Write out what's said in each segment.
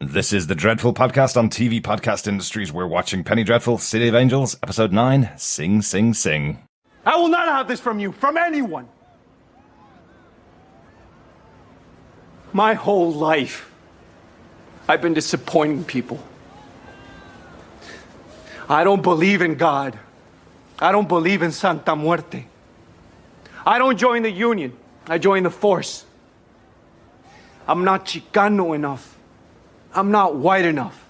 This is the Dreadful Podcast on TV Podcast Industries. We're watching Penny Dreadful, City of Angels, Episode 9, Sing, Sing, Sing. I will not have this from you, from anyone. My whole life, I've been disappointing people. I don't believe in God. I don't believe in Santa Muerte. I don't join the union. I join the force. I'm not Chicano enough. I'm not white enough.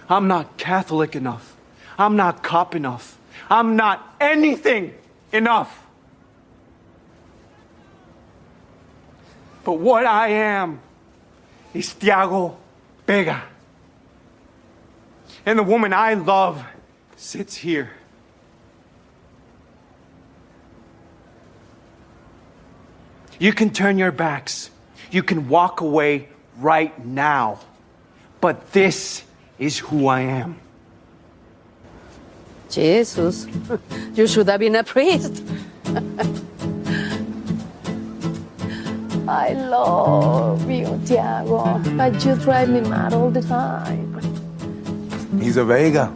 I'm not Catholic enough. I'm not cop enough. I'm not anything enough. But what I am is Tiago Vega. And the woman I love sits here. You can turn your backs. You can walk away right now. But this is who I am. Jesus, you should have been a priest. I love you, Tiago, but you drive me mad all the time. He's a Vega.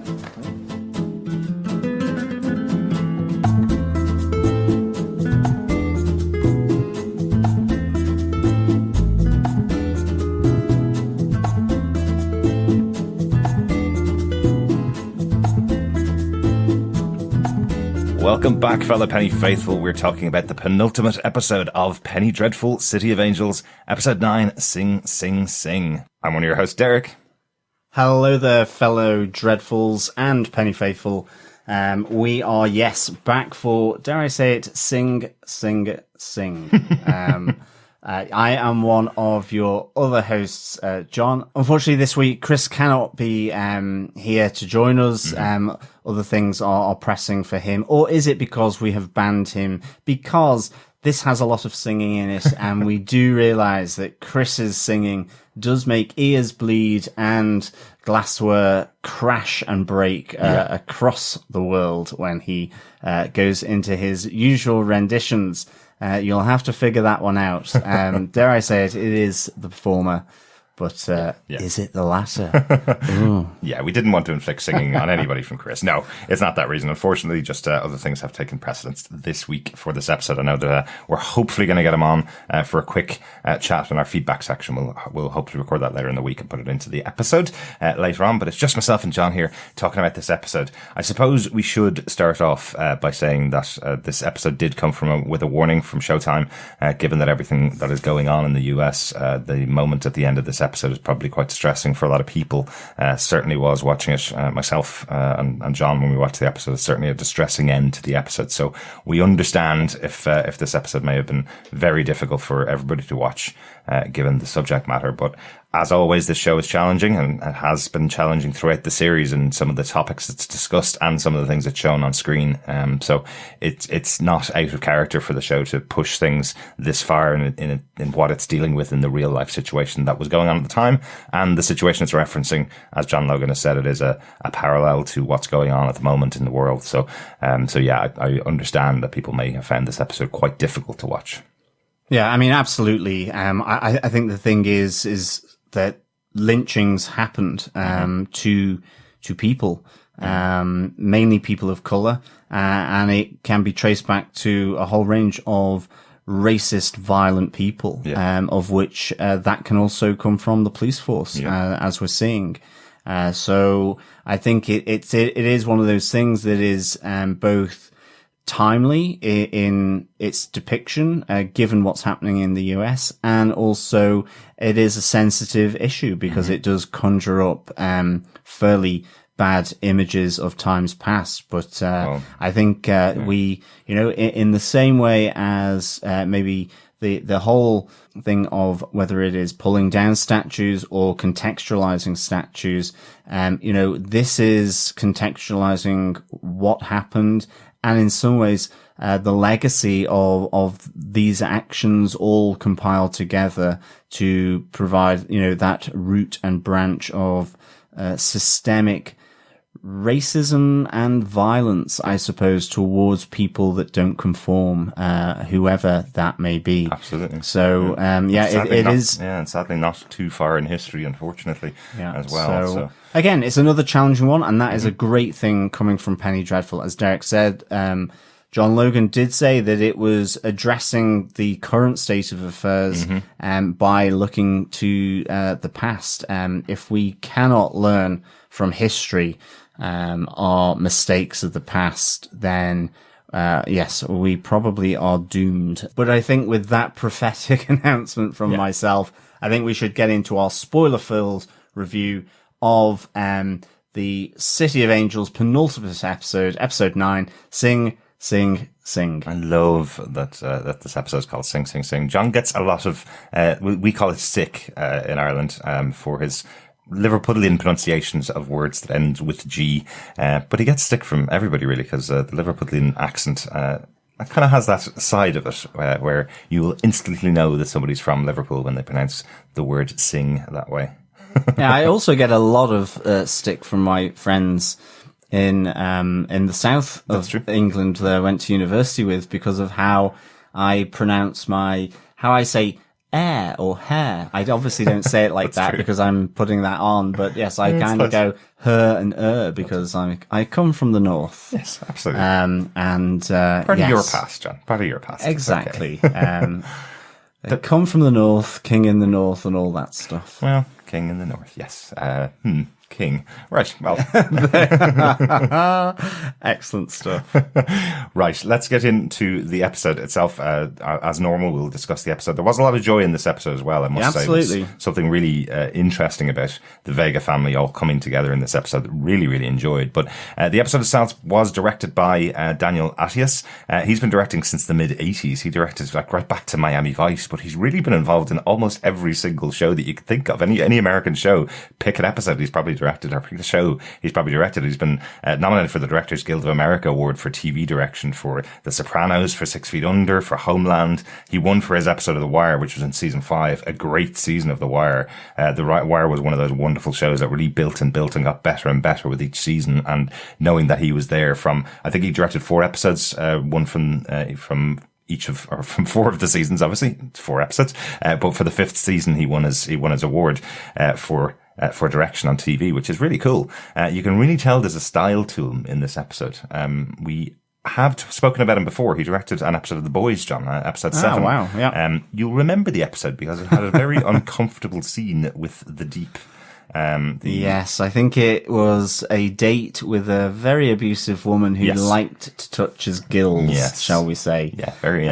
Welcome back, fellow Penny Faithful. We're talking about the penultimate episode of Penny Dreadful, City of Angels, Episode 9, Sing, Sing, Sing. I'm one of your hosts, Derek. Hello there, fellow Dreadfuls and Penny Faithful. We are, yes, back for, dare I say it, Sing, Sing, Sing. I am one of your other hosts, John. Unfortunately, this week, Chris cannot be here to join us. Other things are pressing for him. Or is it because we have banned him? Because this has a lot of singing in it, and we do realise that Chris's singing does make ears bleed and glassware crash and break across the world when he goes into his usual renditions. You'll have to figure that one out. Dare I say it, it is the former. But is it the latter? Yeah, we didn't want to inflict singing on anybody from Chris. No, it's not that reason. Unfortunately, just other things have taken precedence this week for this episode. I know that we're hopefully going to get him on for a quick chat in our feedback section. We'll hopefully record that later in the week and put it into the episode later on. But it's just myself and John here talking about this episode. I suppose we should start off by saying that this episode did come with a warning from Showtime, given that everything that is going on in the US, the moment at the end of this episode is probably quite distressing for a lot of people. Certainly was watching it myself and John when we watched the episode. It's certainly a distressing end to the episode. So we understand if this episode may have been very difficult for everybody to watch, given the subject matter. But as always, this show is challenging and it has been challenging throughout the series and some of the topics it's discussed and some of the things it's shown on screen. So it's not out of character for the show to push things this far in what it's dealing with in the real life situation that was going on at the time. And the situation it's referencing, as John Logan has said, it is a parallel to what's going on at the moment in the world. So yeah, I understand that people may have found this episode quite difficult to watch. Yeah, I mean, absolutely. I think the thing is that lynchings happened to people, mainly people of color, and it can be traced back to a whole range of racist, violent people, of which that can also come from the police force, as we're seeing. So I think it is one of those things that is both timely in its depiction, given what's happening in the US, and also it is a sensitive issue because it does conjure up fairly bad images of times past. But I think we, in the same way as maybe the whole thing of whether it is pulling down statues or contextualizing statues, this is contextualizing what happened. And in some ways, the legacy of these actions all compiled together to provide, that root and branch of systemic racism and violence, I suppose, towards people that don't conform, whoever that may be. Absolutely. So, it is. Yeah, and sadly not too far in history, unfortunately, as well. So again, it's another challenging one, and that is a great thing coming from Penny Dreadful. As Derek said, John Logan did say that it was addressing the current state of affairs by looking to the past. If we cannot learn from history our mistakes of the past, then yes, we probably are doomed. But I think with that prophetic announcement from myself, I think we should get into our spoiler-filled review of the City of Angels penultimate episode, episode 9, Sing, Sing, Sing. I love that that this episode is called Sing, Sing, Sing. John gets a lot of, we call it sick in Ireland, for his Liverpudlian pronunciations of words that end with G, but he gets stick from everybody really, because the Liverpudlian accent kind of has that side of it where you will instantly know that somebody's from Liverpool when they pronounce the word sing that way. Yeah, I also get a lot of stick from my friends in the south of England that I went to university with, because of how I pronounce how I say air or hair. I obviously don't say it like that because I'm putting that on, but yes, I kind of go her and because I come from the north. Yes, absolutely. Part of your past, John. Part of your past. Exactly. Okay. I come from the north, king in the north, and all that stuff. Well, king in the north, yes. King. Right, well. Excellent stuff. Right, let's get into the episode itself. As normal, we'll discuss the episode. There was a lot of joy in this episode as well, I must say. Absolutely. Something really interesting about the Vega family all coming together in this episode that really, really enjoyed. But the episode itself was directed by Daniel Attias. He's been directing since the mid-80s. He directed right back to Miami Vice, but he's really been involved in almost every single show that you could think of. Any American show, pick an episode he's probably directed, or pick a show he's probably directed. He's been nominated for the Directors Guild of America Award for TV direction, for The Sopranos, for 6 Feet Under, for Homeland. He won for his episode of The Wire, which was in season 5, a great season of The Wire. The Wire was one of those wonderful shows that really built and got better and better with each season. And knowing that he was there from, I think he directed 4 episodes, one from each of, or from 4 of the seasons, obviously, 4 episodes. But for the 5th season, he won his award, for direction on TV, which is really cool. You can really tell there's a style to him in this episode. We have spoken about him before. He directed an episode of The Boys, John, episode 7. Oh, wow, yeah. You'll remember the episode because it had a very uncomfortable scene with the Deep. Yes, I think it was a date with a very abusive woman who liked to touch his gills, shall we say. Yeah, very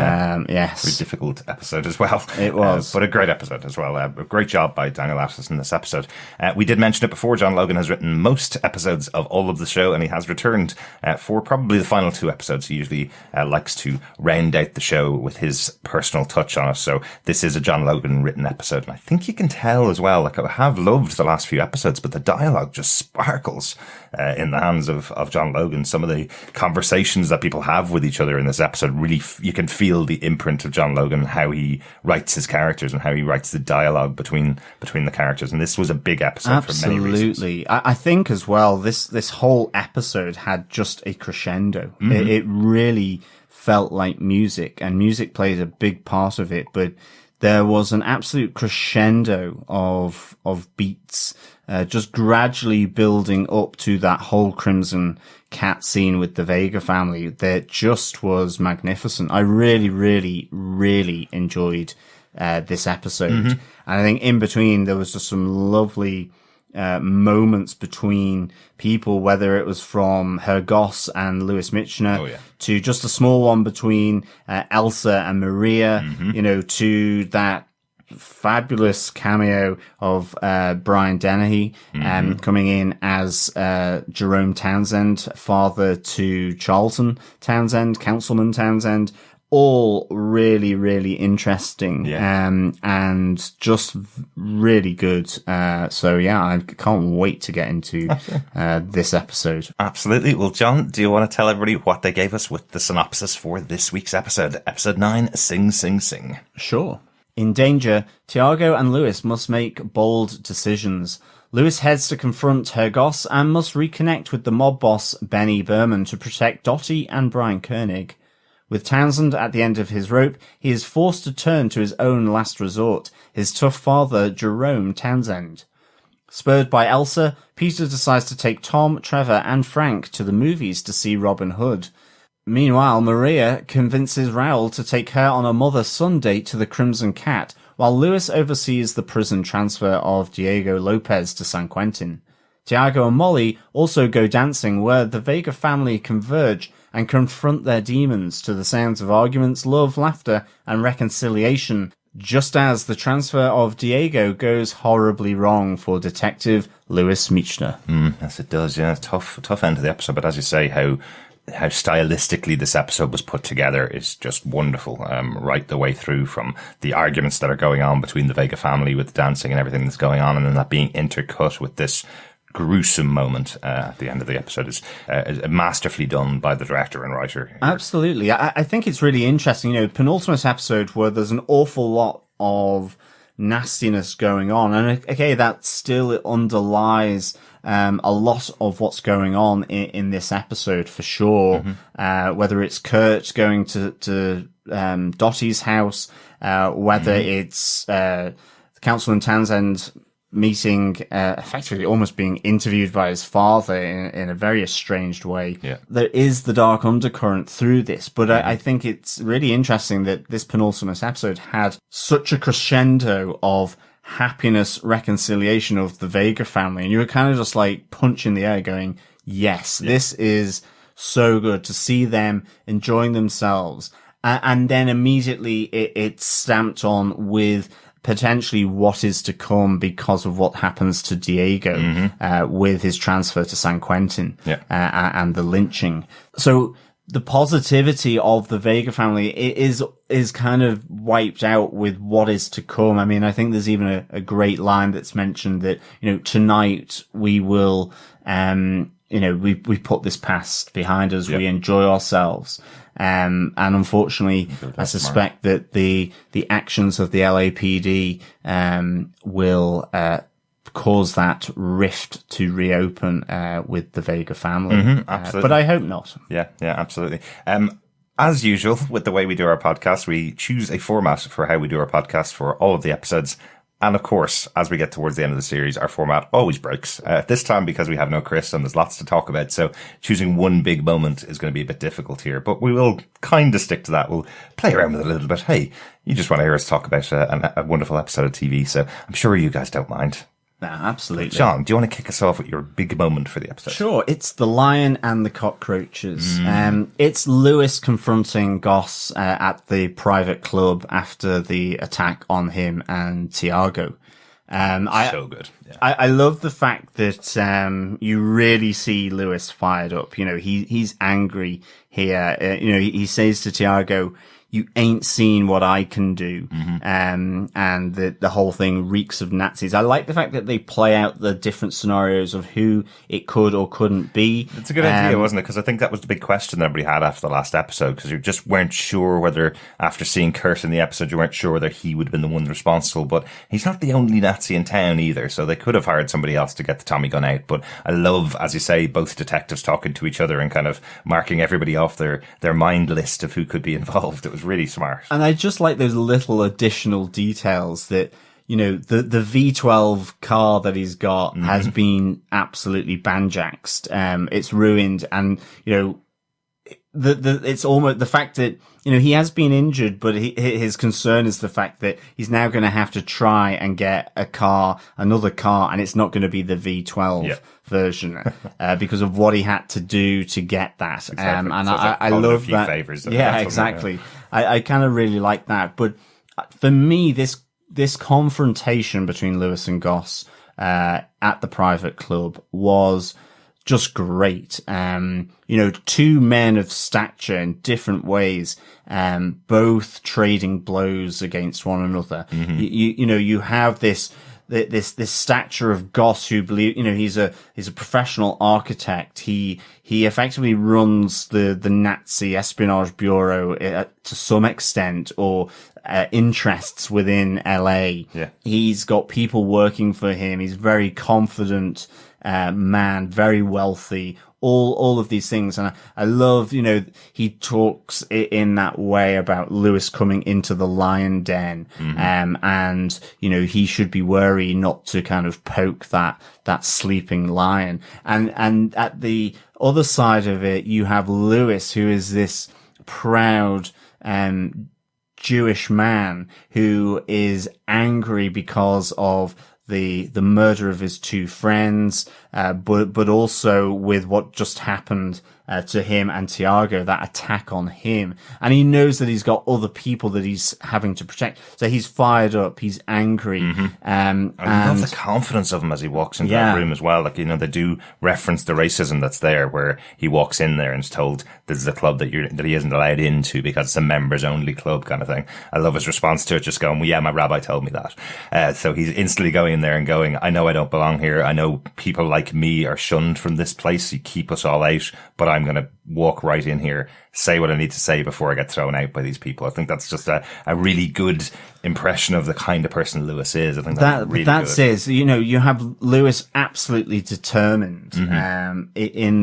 difficult episode as well. It was. But a great episode as well. A great job by Daniel Attias in this episode. We did mention it before. John Logan has written most episodes of all of the show, and he has returned for probably the final 2 episodes. He usually likes to round out the show with his personal touch on it. So this is a John Logan written episode. And I think you can tell as well, like I have loved the last few episodes, but the dialogue just sparkles in the hands of John Logan. Some of the conversations that people have with each other in this episode, really you can feel the imprint of John Logan, how he writes his characters and how he writes the dialogue between the characters. And this was a big episode for many reasons. Absolutely. I think as well, this whole episode had just a crescendo. It really felt like music, and music played a big part of it, but there was an absolute crescendo of beats, just gradually building up to that whole Crimson Cat scene with the Vega family that just was magnificent. I really, really, really enjoyed this episode. And I think in between there was just some lovely moments between people, whether it was from Herr Goss and Louis Michner to just a small one between Elsa and Maria, to that fabulous cameo of Brian Dennehy coming in as Jerome Townsend, father to Charlton Townsend, Councilman Townsend. All really, really interesting, and just really good. So yeah, I can't wait to get into this episode. Absolutely. Well, John, do you want to tell everybody what they gave us with the synopsis for this week's episode? Episode 9, Sing, Sing, Sing. Sure. In danger, Tiago and Lewis must make bold decisions. Lewis heads to confront Herr Goss and must reconnect with the mob boss Benny Berman to protect Dottie and Brian Koenig. With Townsend at the end of his rope, he is forced to turn to his own last resort, his tough father Jerome Townsend. Spurred by Elsa, Peter decides to take Tom, Trevor and Frank to the movies to see Robin Hood. Meanwhile, Maria convinces Raoul to take her on a mother-son date to the Crimson Cat, while Lewis oversees the prison transfer of Diego Lopez to San Quentin. Tiago and Molly also go dancing, where the Vega family converge and confront their demons to the sounds of arguments, love, laughter, and reconciliation, just as the transfer of Diego goes horribly wrong for Detective Lewis Michner. Yes, it does, yeah. Tough end to the episode, but as you say, how stylistically this episode was put together is just wonderful, right the way through, from the arguments that are going on between the Vega family with the dancing and everything that's going on, and then that being intercut with this gruesome moment at the end of the episode is masterfully done by the director and writer here. Absolutely. I think it's really interesting, penultimate episode where there's an awful lot of nastiness going on, and okay, that still underlies a lot of what's going on in this episode for sure. Whether it's Kurt going to Dottie's house, whether it's Councilman Townsend meeting, effectively almost being interviewed by his father in a very estranged way. Yeah. There is the dark undercurrent through this, but I think it's really interesting that this penultimate episode had such a crescendo of happiness, reconciliation of the Vega family, and you were kind of just like punching the air going, yes, this is so good to see them enjoying themselves. And then immediately it's stamped on with potentially what is to come because of what happens to Diego with his transfer to San Quentin and the lynching. So the positivity of the Vega family is kind of wiped out with what is to come. I mean, I think there's even a great line that's mentioned that, tonight we will, we put this past behind us. We enjoy ourselves. And unfortunately, I suspect that the actions of the LAPD, will, cause that rift to reopen, with the Vega family. Absolutely. But I hope not. Yeah, absolutely. As usual, with the way we do our podcast, we choose a format for how we do our podcast for all of the episodes. And of course, as we get towards the end of the series, our format always breaks. This time, because we have no Chris and there's lots to talk about, so choosing one big moment is going to be a bit difficult here. But we will kind of stick to that. We'll play around with it a little bit. Hey, you just want to hear us talk about a wonderful episode of TV, so I'm sure you guys don't mind. No, absolutely. John, do you want to kick us off with your big moment for the episode? Sure. It's the lion and the cockroaches. It's Lewis confronting Goss at the private club after the attack on him and Tiago. So good. Yeah. I love the fact that you really see Lewis fired up. He's angry here. He says to Tiago, "You ain't seen what I can do." And the whole thing reeks of Nazis. I like the fact that they play out the different scenarios of who it could or couldn't be. It's a good idea, wasn't it? Because I think that was the big question that everybody had after the last episode, because you just weren't sure whether, after seeing Kurt in the episode, you weren't sure whether he would have been the one responsible. But he's not the only Nazi in town either, so they could have hired somebody else to get the Tommy gun out. But I love, as you say, both detectives talking to each other and kind of marking everybody off their mind list of who could be involved. It was really smart. And I just like those little additional details that, the V12 car that he's got has been absolutely banjaxed. It's ruined. And, it's almost the fact that, he has been injured, but his concern is the fact that he's now going to have to try and get another car, and it's not going to be the V12 version, because of what he had to do to get that. Exactly. And so I love that. Favors exactly. I kind of really like that. But for me, this confrontation between Lewis and Goss, at the private club was just great. Two men of stature in different ways, both trading blows against one another. You have this this stature of Goss, who believe, he's a professional architect. He effectively runs the Nazi espionage bureau to some extent, or interests within LA. Yeah. He's got people working for him. He's very confident man, very wealthy. All of these things. And I love, he talks in that way about Lewis coming into the lion den. And, he should be wary not to kind of poke that sleeping lion. And at the other side of it, you have Lewis, who is this proud, Jewish man who is angry because of the murder of his two friends, but also with what just happened to him and Tiago, that attack on him. And he knows that he's got other people that he's having to protect. So he's fired up, he's angry. I love the confidence of him as he walks into that room as well. Like, they do reference the racism that's there, where he walks in there and is told this is a club that he isn't allowed into because it's a members only club kind of thing. I love his response to it, just going, well, yeah, my rabbi told me that. So he's instantly going in there and going, I know I don't belong here. I know people like me are shunned from this place. You keep us all out, but I'm going to walk right in here, say what I need to say before I get thrown out by these people. I think that's just a really good impression of the kind of person Lewis is. I think that's really good. Is, you have Lewis absolutely determined, in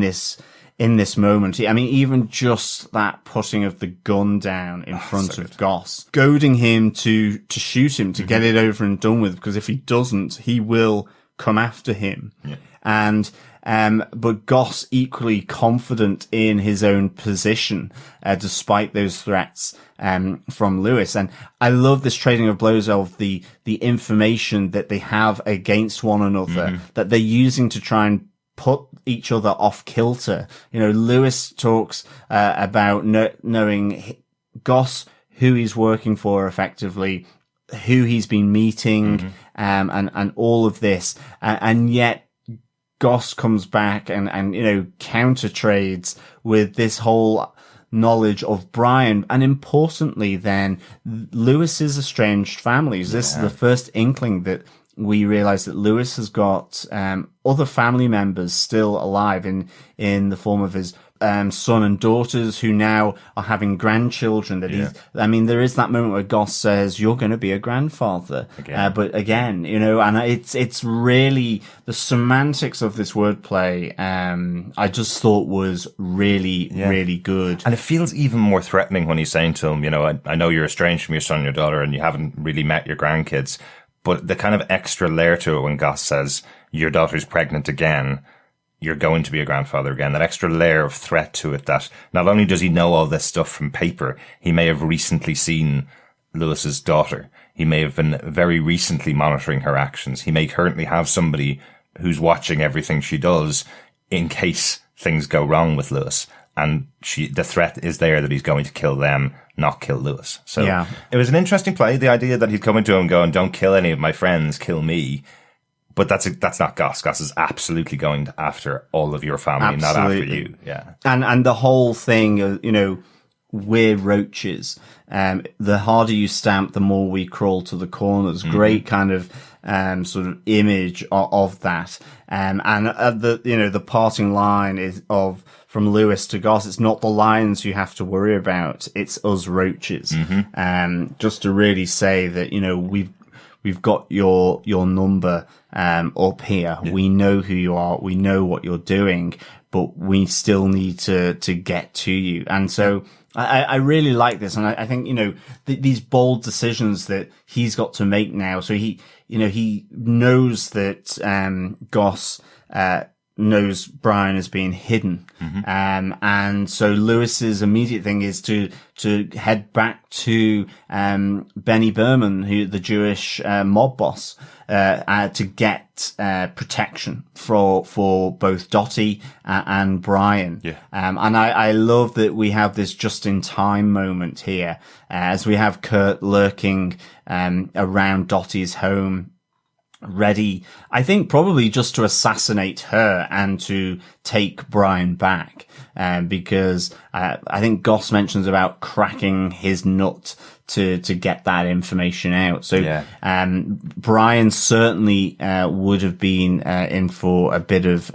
this moment. I mean, even just that putting of the gun down in front of Goss, goading him to shoot him, to get it over and done with, because if he doesn't, he will come after him. Yeah. And, but Goss equally confident in his own position, despite those threats, from Lewis. And I love this trading of blows of the information that they have against one another, that they're using to try and put each other off kilter. Lewis talks, about knowing Goss, who he's working for effectively, who he's been meeting, and all of this. And yet, Goss comes back and counter trades with this whole knowledge of Brian. And importantly, then, Lewis's estranged families. This is the first inkling that we realize that Lewis has got other family members still alive in the form of his son and daughters, who now are having grandchildren. There is that moment where Goss says, "You're going to be a grandfather." But again, and it's really the semantics of this wordplay. I just thought was really, really good. And it feels even more threatening when he's saying to him, I know you're estranged from your son and your daughter, and you haven't really met your grandkids. But the kind of extra layer to it when Goss says, your daughter's pregnant again, you're going to be a grandfather again, that extra layer of threat to it, that not only does he know all this stuff from paper, he may have recently seen Lewis's daughter. He may have been very recently monitoring her actions. He may currently have somebody who's watching everything she does in case things go wrong with Lewis. And the threat is there that he's going to kill them, not kill Lewis. So it was an interesting play. The idea that he'd come into him going, don't kill any of my friends, kill me. But that's not Goss. Goss is absolutely going after all of your family, not after you. Yeah. And the whole thing, we're roaches. The harder you stamp, the more we crawl to the corners. Great kind of, sort of image of that. And the parting line is from Lewis to Goss, it's not the lions you have to worry about, it's us roaches. Just to really say that, we've got your number, up here. Yeah. We know who you are. We know what you're doing, but we still need to get to you. And so I really like this. And I think, these bold decisions that he's got to make now. So he knows that, Goss, knows Brian is being hidden. And so Lewis's immediate thing is to head back to, Benny Berman, the Jewish, mob boss, to get, protection for both Dottie and Brian. Yeah. And I love that we have this just in time moment here, as we have Kurt lurking, around Dottie's home, ready, I think probably just to assassinate her and to take Brian back. Because I think Goss mentions about cracking his nut to get that information out. So Brian certainly would have been in for a bit of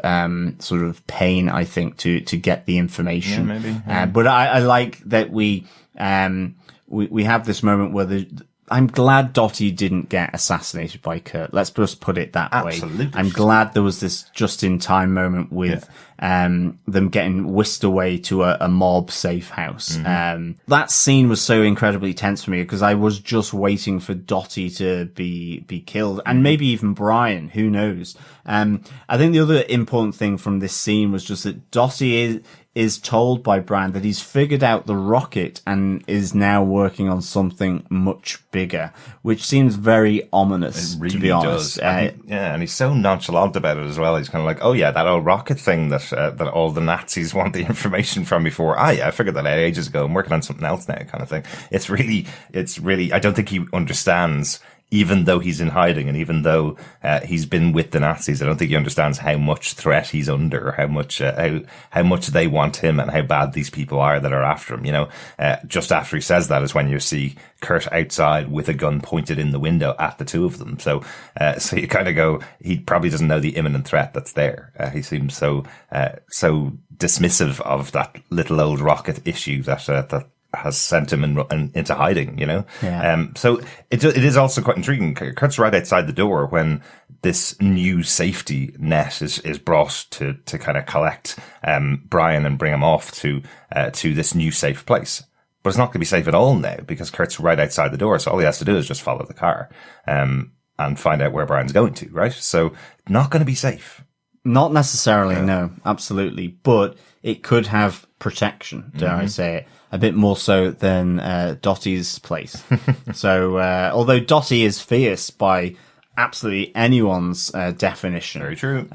sort of pain, I think, to get the information. Yeah, maybe. But I like that we have this moment where I'm glad Dottie didn't get assassinated by Kurt. Let's just put it that way. I'm glad there was this just-in-time moment with them getting whisked away to a mob safe house. That scene was so incredibly tense for me because I was just waiting for Dottie to be killed, and maybe even Brian. Who knows? I think the other important thing from this scene was just that Dottie is told by Brian that he's figured out the rocket and is now working on something much bigger, which seems very ominous, it really to be honest. Does. And he's so nonchalant about it as well. He's kind of like, oh yeah, that old rocket thing that all the Nazis want the information from before. I figured that out ages ago. I'm working on something else now, kind of thing. It's really, I don't think he understands, even though he's in hiding and even though he's been with the Nazis, I don't think he understands how much threat he's under, or how much they want him and how bad these people are that are after him. You know, just after he says that is when you see Kurt outside with a gun pointed in the window at the two of them. So you kind of go, he probably doesn't know the imminent threat that's there. He seems so dismissive of that little old rocket issue that has sent him into hiding, you know? Yeah. So it is also quite intriguing. Kurt's right outside the door when this new safety net is brought to kind of collect, Brian and bring him off to this new safe place. But it's not going to be safe at all now because Kurt's right outside the door. So all he has to do is just follow the car, and find out where Brian's going to, right? So not going to be safe. Not necessarily, no, absolutely. But it could have protection, dare I say it. A bit more so than Dottie's place. So, although Dottie is fierce by absolutely anyone's definition. Very true.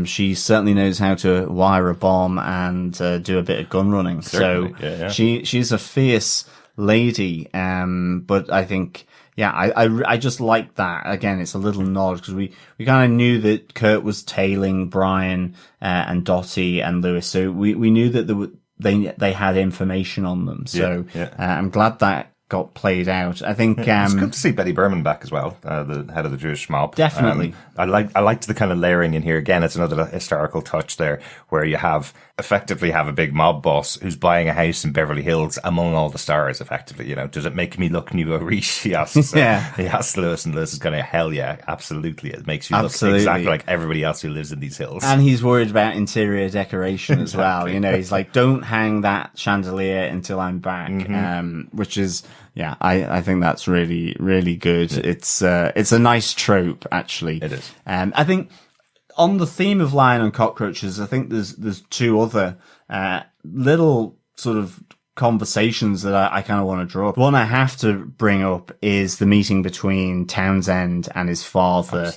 She certainly knows how to wire a bomb and do a bit of gun running. Certainly. So she's a fierce lady. But I think, I just like that. Again, it's a little nod because we kind of knew that Kurt was tailing Brian and Dottie and Lewis. So we knew that they had information on them. So I'm glad that got played out. I think it's good to see Betty Berman back as well, the head of the Jewish mob. Definitely. I liked the kind of layering in here. Again, it's another historical touch there where you effectively have a big mob boss who's buying a house in Beverly Hills among all the stars, effectively. You know, does it make me look nouveau riche? He asks, he asks Lewis, and Lewis is kind of, hell yeah, absolutely. It makes you look exactly like everybody else who lives in these hills. And he's worried about interior decoration as well. You know, he's like, don't hang that chandelier until I'm back. Which is, I think that's really, really good. It's a nice trope, actually. It is. I think on the theme of lion and cockroaches, I think there's two other little sort of conversations that I kind of want to draw up. One I have to bring up is the meeting between Townsend and his father,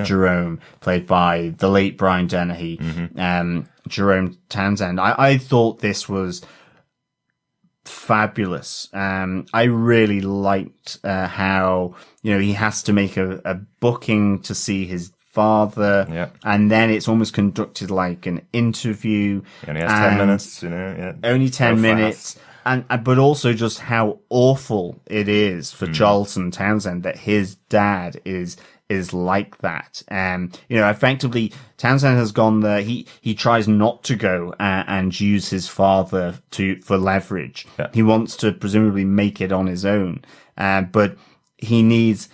Jerome, played by the late Brian Doheny. Jerome Townsend. I thought this was fabulous. I really liked how, you know, he has to make a booking to see his father, and then it's almost conducted like an interview. He only has 10 minutes, you know. Only 10 minutes. But also just how awful it is for Charlton Townsend that his dad is like that. You know, effectively, Townsend has gone there. He tries not to go and use his father for leverage. He wants to presumably make it on his own. But he needs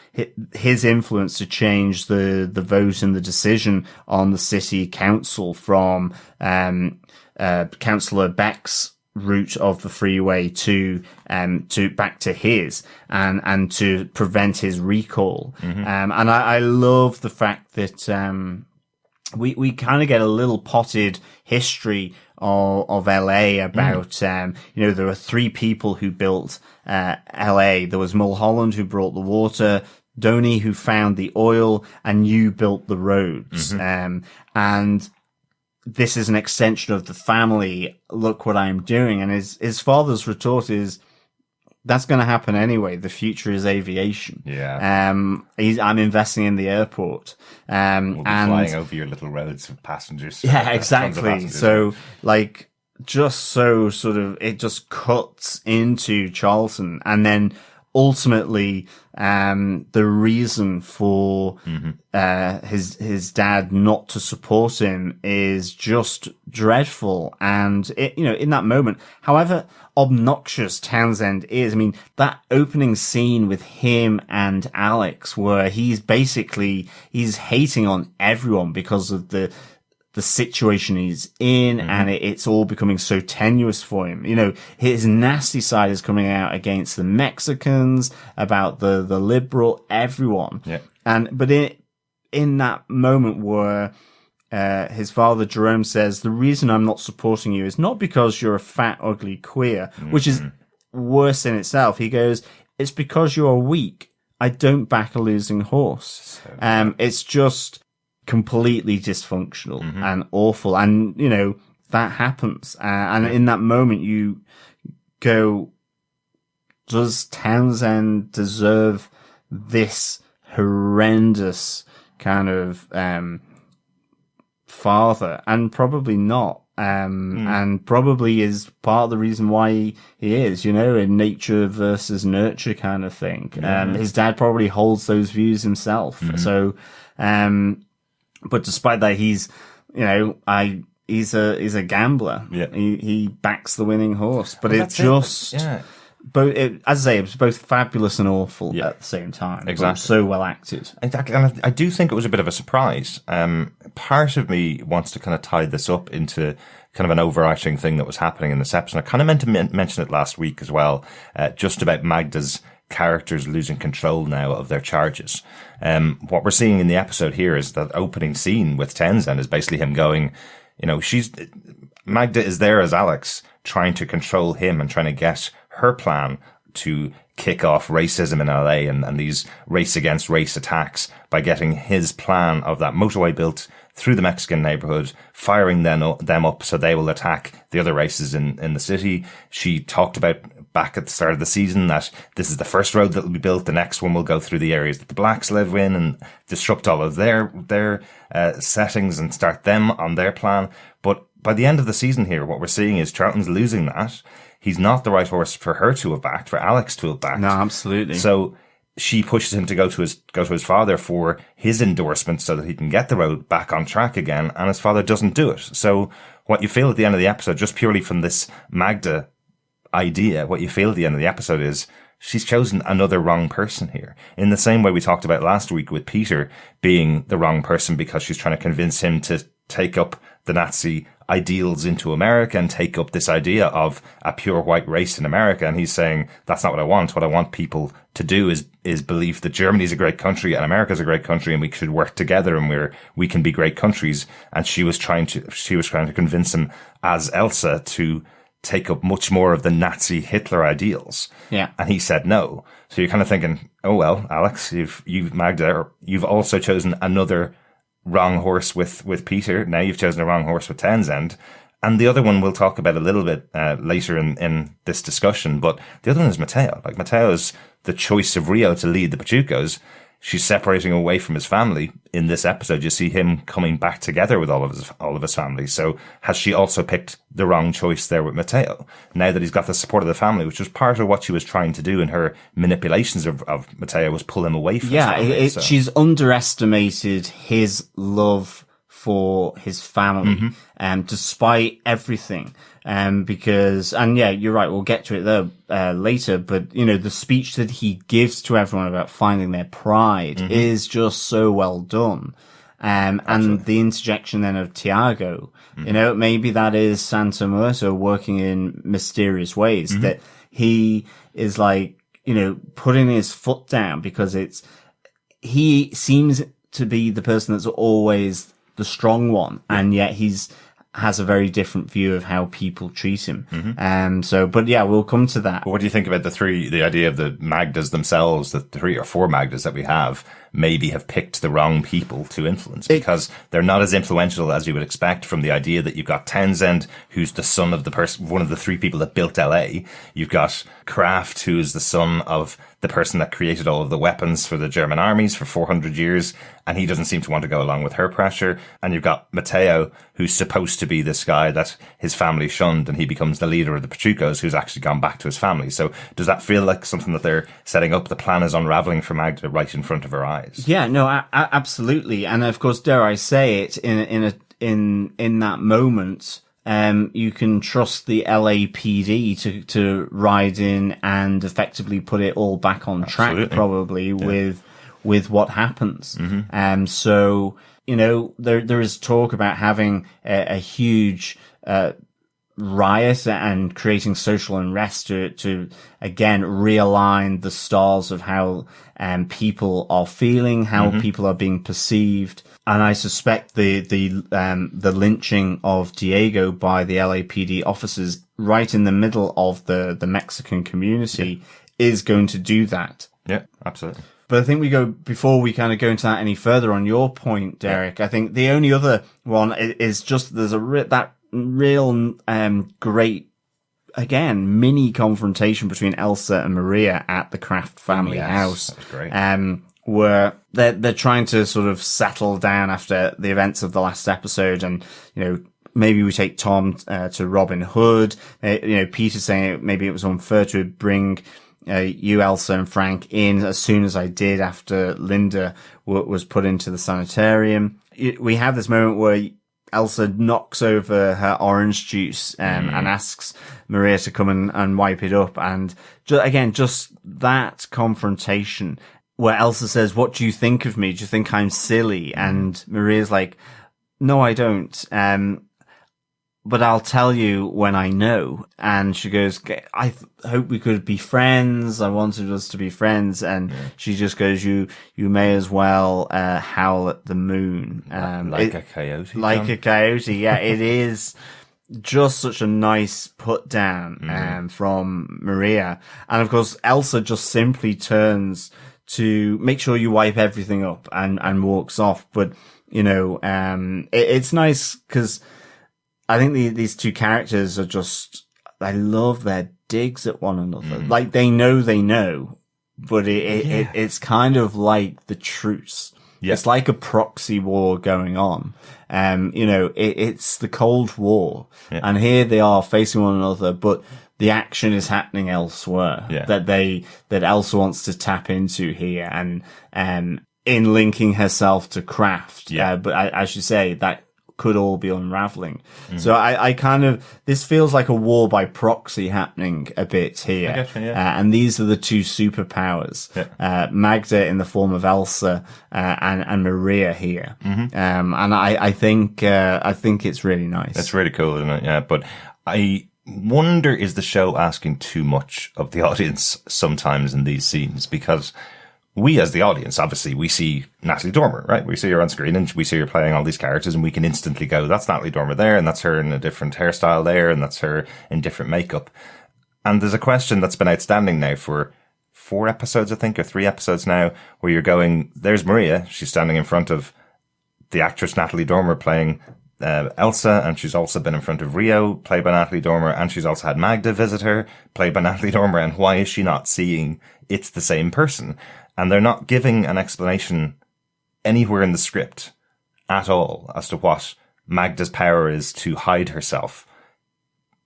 his influence to change the vote and the decision on the city council from, Councillor Beck's route of the freeway to back to his and to prevent his recall. And I love the fact that, we kind of get a little potted history of LA about, you know, there were 3 people who built, LA. There was Mulholland who brought the water, Doheny who found the oil, and you built the roads. And this is an extension of the family. Look what I'm doing. And his father's retort is, that's going to happen anyway. The future is aviation. Yeah. I'm investing in the airport. We'll be flying over your little roads of passengers. Yeah, exactly. So, like, just so sort of, it just cuts into Charlton, and then ultimately, the reason for, his dad not to support him is just dreadful. And it, in that moment, however obnoxious Townsend is, I mean, that opening scene with him and Alex, where he's hating on everyone because of the situation he's in, and it's all becoming so tenuous for him. His nasty side is coming out against the Mexicans, about the liberal, everyone. Yeah. But in that moment where, his father Jerome says, the reason I'm not supporting you is not because you're a fat, ugly queer, which is worse in itself. He goes, it's because you are weak. I don't back a losing horse. It's just completely dysfunctional and awful. And, that happens. And in that moment, you go, does Townsend deserve this horrendous kind of, father? And probably not. And probably is part of the reason why he is, in nature versus nurture kind of thing. His dad probably holds those views himself. So, but despite that, he's a gambler. Yeah. He backs the winning horse, but as I say, it was both fabulous and awful at the same time. Exactly. So well acted. Exactly. And I do think it was a bit of a surprise. Part of me wants to kind of tie this up into kind of an overarching thing that was happening in this episode. I kind of meant to mention it last week as well, just about Magda's characters losing control now of their charges. What we're seeing in the episode here is that opening scene with Townsend is basically him going, Magda is there as Alex, trying to control him and trying to get her plan to kick off racism in LA and these race against race attacks by getting his plan of that motorway built through the Mexican neighborhood, firing them up so they will attack the other races in the city. She talked about back at the start of the season that this is the first road that will be built. The next one will go through the areas that the blacks live in and disrupt all of their settings and start them on their plan. But by the end of the season here, what we're seeing is Charlton's losing that. He's not the right horse for her to have backed, for Alex to have backed. No, absolutely. So she pushes him to go to his father for his endorsement so that he can get the road back on track again, and his father doesn't do it. So what you feel at the end of the episode, just purely from this Magda idea, what you feel at the end of the episode is she's chosen another wrong person here. In the same way we talked about last week with Peter being the wrong person because she's trying to convince him to take up the Nazi ideals into America and take up this idea of a pure white race in America. And he's saying, that's not what I want. What I want people to do is believe that Germany's a great country and America's a great country and we should work together and we can be great countries. And she was trying to convince him as Elsa to take up much more of the Nazi Hitler ideals. Yeah. And he said no. So you're kind of thinking, oh well, Alex, you've Magda, you've also chosen another wrong horse with Peter. Now you've chosen a wrong horse with Townsend. And the other one we'll talk about a little bit later in this discussion. But the other one is Mateo. Like, Mateo is the choice of Rio to lead the Pachucos. She's separating away from his family. In this episode, you see him coming back together with all of his family. So has she also picked the wrong choice there with Mateo? Now that he's got the support of the family, which was part of what she was trying to do in her manipulations of Mateo, was pull him away from his family. She's underestimated his love for his family, despite everything. You're right, we'll get to it there, later, but, the speech that he gives to everyone about finding their pride is just so well done. And the interjection then of Tiago, maybe that is Santa Muerto working in mysterious ways, that he is like, putting his foot down because he seems to be the person that's always the strong one, and yet he's has a very different view of how people treat him. But yeah, we'll come to that. But what do you think about the idea of the Magdas themselves, the 3 or 4 Magdas that we have, maybe have picked the wrong people to influence because they're not as influential as you would expect from the idea that you've got Townsend, who's the son of the person, one of the 3 people that built LA. You've got Kraft, who is the son of the person that created all of the weapons for the German armies for 400 years, and he doesn't seem to want to go along with her pressure. And you've got Matteo, who's supposed to be this guy that his family shunned, and he becomes the leader of the Pachucos, who's actually gone back to his family. So does that feel like something that they're setting up? The plan is unraveling for Magda right in front of her eyes. Yeah, no, absolutely. And of course, dare I say it, in that moment, you can trust the LAPD to ride in and effectively put it all back on track, probably with what happens. So, you know, there is talk about having a huge, riot and creating social unrest to again realign the stars of how people are feeling, how people are being perceived. And I suspect the lynching of Tiago by the LAPD officers right in the middle of the Mexican community is going to do that. Yeah, absolutely. But I think before we kind of go into that any further on your point, Derek, I think the only other one is just there's that real great, again, mini confrontation between Elsa and Maria at the Kraft family house. That's great. Where they're trying to sort of settle down after the events of the last episode, and you know, maybe we take Tom to Robin Hood. You know, Peter saying maybe it was unfair to bring you, Elsa, and Frank in as soon as I did after Linda was put into the sanitarium. We have this moment where Elsa knocks over her orange juice and asks Maria to come and wipe it up. And just that confrontation where Elsa says, "What do you think of me? Do you think I'm silly?" And Maria's like, "No, I don't. But I'll tell you when I know." And she goes, "I hope we could be friends. I wanted us to be friends." And she just goes, "You may as well howl at the moon." Like a coyote. Like a coyote, yeah. It is just such a nice put down from Maria. And of course, Elsa just simply turns to make sure you wipe everything up and walks off. But, you know, it's nice because I think these 2 characters are just, I love their digs at one another. Like they know, but it's kind of like the truce. Yeah. It's like a proxy war going on. You know, it's the Cold War, and here they are facing one another, but the action is happening elsewhere that Elsa wants to tap into here, and in linking herself to Kraft. But as you say, that could all be unraveling. So I kind of, this feels like a war by proxy happening a bit here. I guess, and these are the 2 superpowers, Magda in the form of Elsa, and Maria here. And I think it's really nice. It's really cool, isn't it? Yeah. But I wonder, is the show asking too much of the audience sometimes in these scenes? Because we, as the audience, obviously, we see Natalie Dormer, right? We see her on screen and we see her playing all these characters, and we can instantly go, that's Natalie Dormer there, and that's her in a different hairstyle there, and that's her in different makeup. And there's a question that's been outstanding now for 4 episodes, I think, or 3 episodes now, where you're going, there's Maria. She's standing in front of the actress Natalie Dormer playing Elsa, and she's also been in front of Rio, played by Natalie Dormer, and she's also had Magda visit her, played by Natalie Dormer. And why is she not seeing it's the same person? And they're not giving an explanation anywhere in the script at all as to what Magda's power is to hide herself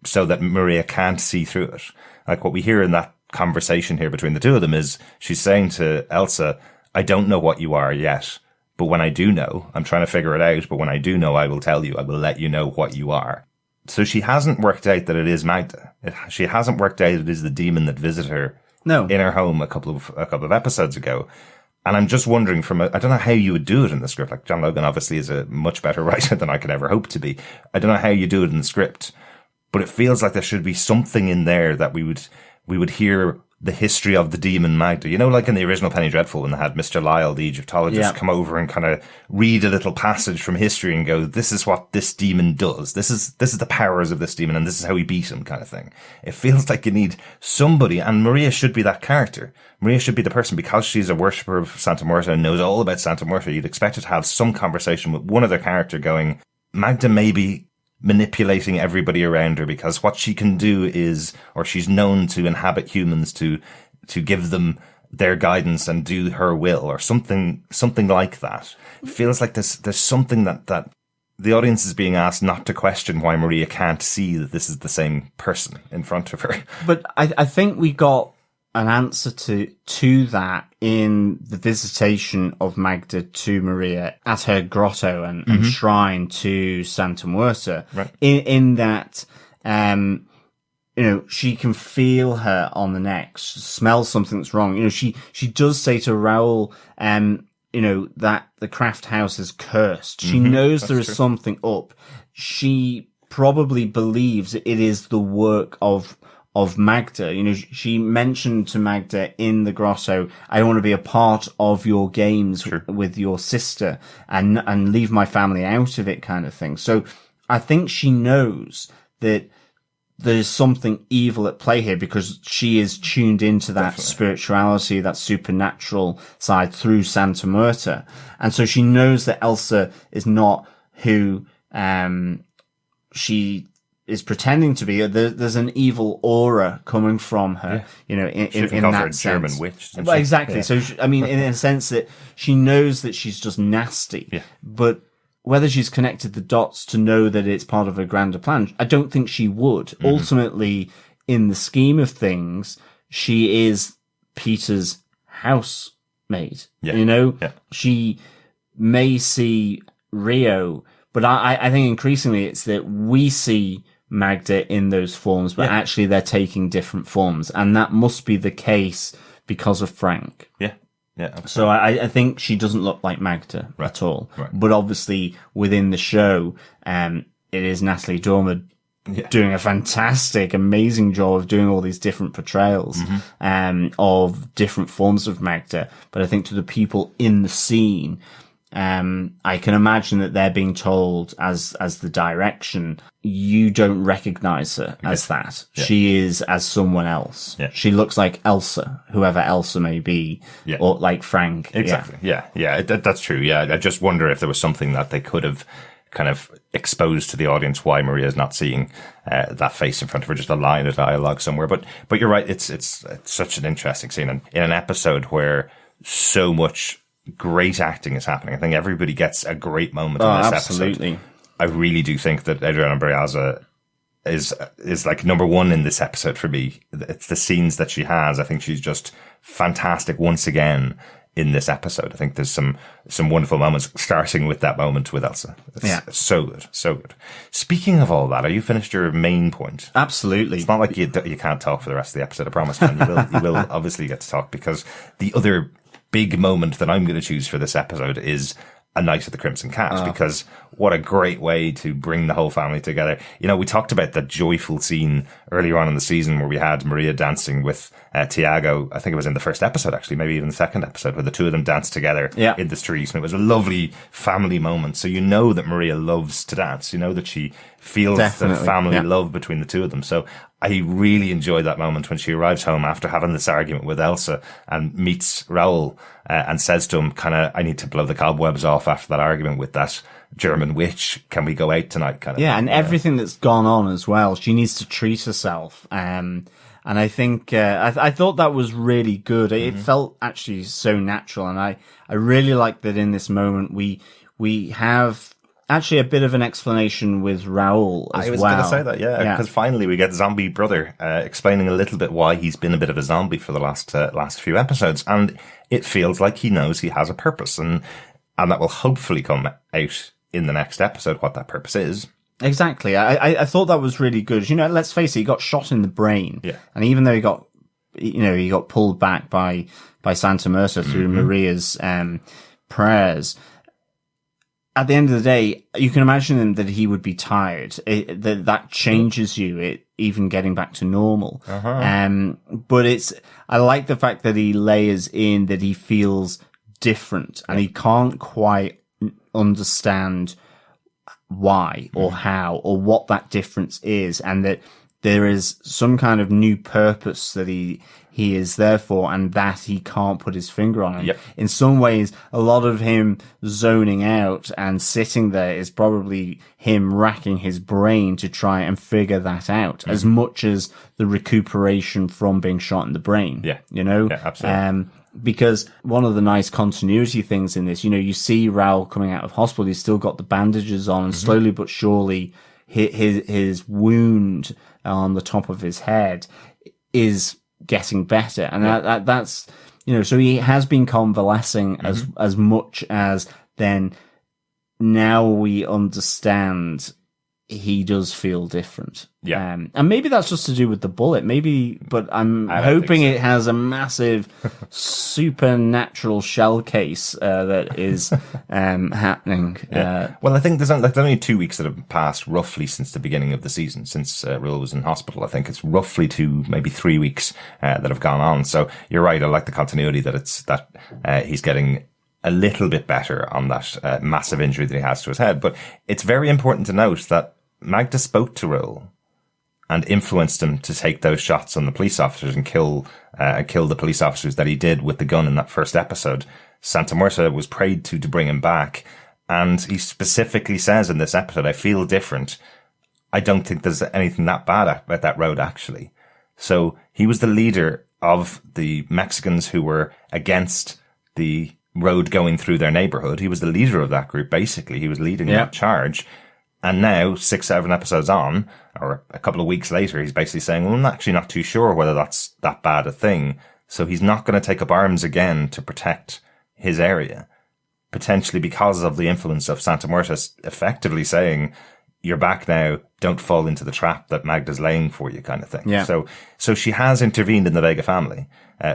so that Maria can't see through it. Like what we hear in that conversation here between the 2 of them is she's saying to Elsa, I don't know what you are yet, but when I do know, I'm trying to figure it out, but when I do know, I will tell you, I will let you know what you are. So she hasn't worked out that it is Magda. She hasn't worked out it is the demon that visited her in her home a couple of episodes ago. And I'm just wondering I don't know how you would do it in the script. Like John Logan obviously is a much better writer than I could ever hope to be. I don't know how you do it in the script, but it feels like there should be something in there that we would hear the history of the demon Magda. You know, like in the original Penny Dreadful, when they had Mr. Lyle, the Egyptologist, come over and kind of read a little passage from history and go, this is what this demon does. This is the powers of this demon, and this is how we beat him, kind of thing. It feels like you need somebody, and Maria should be that character. Maria should be the person, because she's a worshipper of Santa Muerta and knows all about Santa Muerta. You'd expect her to have some conversation with one other character going, Magda may be manipulating everybody around her, because what she can do is, or she's known to inhabit humans to give them their guidance and do her will, or something like that. It feels like there's something that the audience is being asked not to question, why Maria can't see that this is the same person in front of her. But I think we got an answer to that in the visitation of Magda to Maria at her grotto and shrine to Santa Muerta. Right. In that, she can feel her on the neck, smell something that's wrong. She does say to Raoul, that the craft house is cursed. She knows there is something up. She probably believes it is the work of Magda. She mentioned to Magda in the grotto, I want to be a part of your games with your sister and leave my family out of it, kind of thing. So I think she knows that there's something evil at play here, because she is tuned into that spirituality, that supernatural side through Santa Muerta. And so she knows that Elsa is not who she is pretending to be. There's an evil aura coming from her, in that sense. German witch. Well, exactly. Yeah. So, in a sense that she knows that she's just nasty, but whether she's connected the dots to know that it's part of a grander plan, I don't think she would. Ultimately, in the scheme of things, she is Peter's housemaid. She may see Rio, but I think increasingly it's that we see Magda in those forms, but actually they're taking different forms, and that must be the case because of Frank. Yeah. Okay. So I think she doesn't look like Magda at all. Right. But obviously within the show, it is Natalie Dormer doing a fantastic, amazing job of doing all these different portrayals of different forms of Magda. But I think to the people in the scene, I can imagine that they're being told as the direction, you don't recognize her as that. Yeah. She is as someone else. Yeah. She looks like Elsa, whoever Elsa may be, or like Frank. Exactly. Yeah. That's true. Yeah. I just wonder if there was something that they could have kind of exposed to the audience, why Maria is not seeing that face in front of her, just a line of dialogue somewhere. But you're right. It's such an interesting scene, and in an episode where so much great acting is happening. I think everybody gets a great moment in this absolutely. episode. I really do think that Adriana Barraza is like number one in this episode for me. It's the scenes that she has. I think she's just fantastic once again in this episode. I think there's some wonderful moments, starting with that moment with Elsa. It's so good. Speaking of all that, are you finished your main point? Absolutely. It's not like you can't talk for the rest of the episode, I promise, man. You will obviously get to talk, because the other big moment that I'm going to choose for this episode is A Night at the Crimson Cat, because what a great way to bring the whole family together. We talked about that joyful scene earlier on in the season where we had Maria dancing with Tiago. I think it was in the first episode, actually, maybe even the second episode, where the two of them danced together in the streets. And it was a lovely family moment. So you know that Maria loves to dance. You know that she feels the family love between the two of them. So I really enjoyed that moment when she arrives home after having this argument with Elsa and meets Raoul and says to him, I need to blow the cobwebs off after that argument with that German witch. Can we go out tonight? And everything that's gone on as well. She needs to treat herself. And I think, I thought that was really good. It felt actually so natural. And I really like that in this moment we have actually a bit of an explanation with Raoul as well. I was going to say that, because finally we get Zombie Brother explaining a little bit why he's been a bit of a zombie for the last few episodes, and it feels like he knows he has a purpose, and that will hopefully come out in the next episode, what that purpose is. Exactly. I thought that was really good. Let's face it, he got shot in the brain, and even though he got pulled back by Santa Muerta through Maria's prayers, at the end of the day, you can imagine him that he would be tired. That changes you, even getting back to normal. But I like the fact that he layers in that he feels different and he can't quite understand why or how or what that difference is, and that there is some kind of new purpose that he is there for, and that he can't put his finger on. Yep. In some ways, a lot of him zoning out and sitting there is probably him racking his brain to try and figure that out, as much as the recuperation from being shot in the brain. Yeah. You know? Yeah, absolutely. Because one of the nice continuity things in this, you see Raul coming out of hospital, he's still got the bandages on, and slowly but surely his wound on the top of his head is getting better. And that's, so he has been convalescing as much as then now we understand he does feel different. Yeah. And maybe that's just to do with the bullet. But I'm hoping it has a massive supernatural shell case that is happening. Well, I think there's only 2 weeks that have passed roughly since the beginning of the season, since Raul was in hospital. I think it's roughly 2, maybe 3 weeks that have gone on. So you're right. I like the continuity that he's getting a little bit better on that massive injury that he has to his head. But it's very important to note that Magda spoke to Raul and influenced him to take those shots on the police officers and kill the police officers that he did with the gun in that first episode. Santa Muerte was prayed to bring him back. And he specifically says in this episode, I feel different. I don't think there's anything that bad about that road, actually. So he was the leader of the Mexicans who were against the road going through their neighborhood. He was the leader of that group, basically. He was leading that charge. And now, 6-7 episodes on, or a couple of weeks later, he's basically saying, well, I'm actually not too sure whether that's that bad a thing. So he's not going to take up arms again to protect his area, potentially because of the influence of Santa Muerte effectively saying, you're back now, don't fall into the trap that Magda's laying for you, kind of thing. Yeah. So she has intervened in the Vega family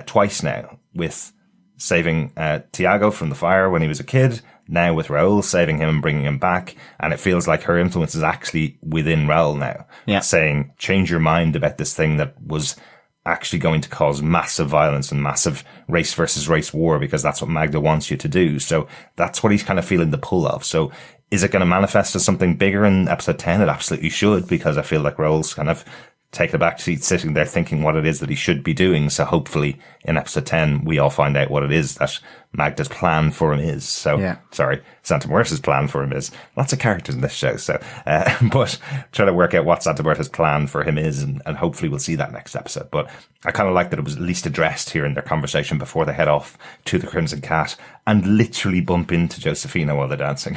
twice now, with saving Tiago from the fire when he was a kid, now with Raul saving him and bringing him back. And it feels like her influence is actually within Raul now, saying, change your mind about this thing that was actually going to cause massive violence and massive race versus race war, because that's what Magda wants you to do. So that's what he's kind of feeling the pull of. So is it going to manifest as something bigger in episode 10? It absolutely should, because I feel like Raul's kind of taking a back seat, sitting there thinking what it is that he should be doing. So hopefully in episode 10, we all find out what it is that Magda's plan for him is. So, sorry, Santa Muerte's plan for him is. Lots of characters in this show. So, but try to work out what Santa Muerte's plan for him is, and hopefully we'll see that next episode. But I kind of like that it was at least addressed here in their conversation before they head off to the Crimson Cat and literally bump into Josefina while they're dancing.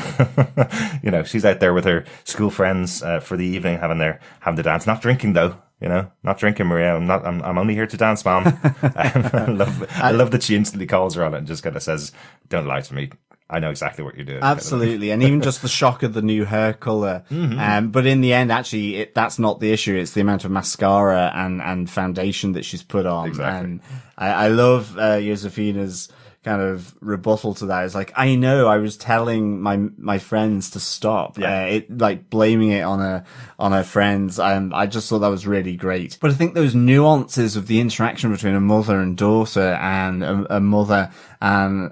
She's out there with her school friends for the evening, having the dance, not drinking though. Not drinking, Maria. I'm only here to dance, Mom. I love that she instantly calls her on it and just kind of says, don't lie to me. I know exactly what you're doing. Absolutely. And even just the shock of the new hair color. But in the end, actually, that's not the issue. It's the amount of mascara and foundation that she's put on. Exactly. And I love Josefina's kind of rebuttal to that. It's like, I know, I was telling my friends to stop. Blaming it on her friends. I just thought that was really great. But I think those nuances of the interaction between a mother and daughter, and a mother and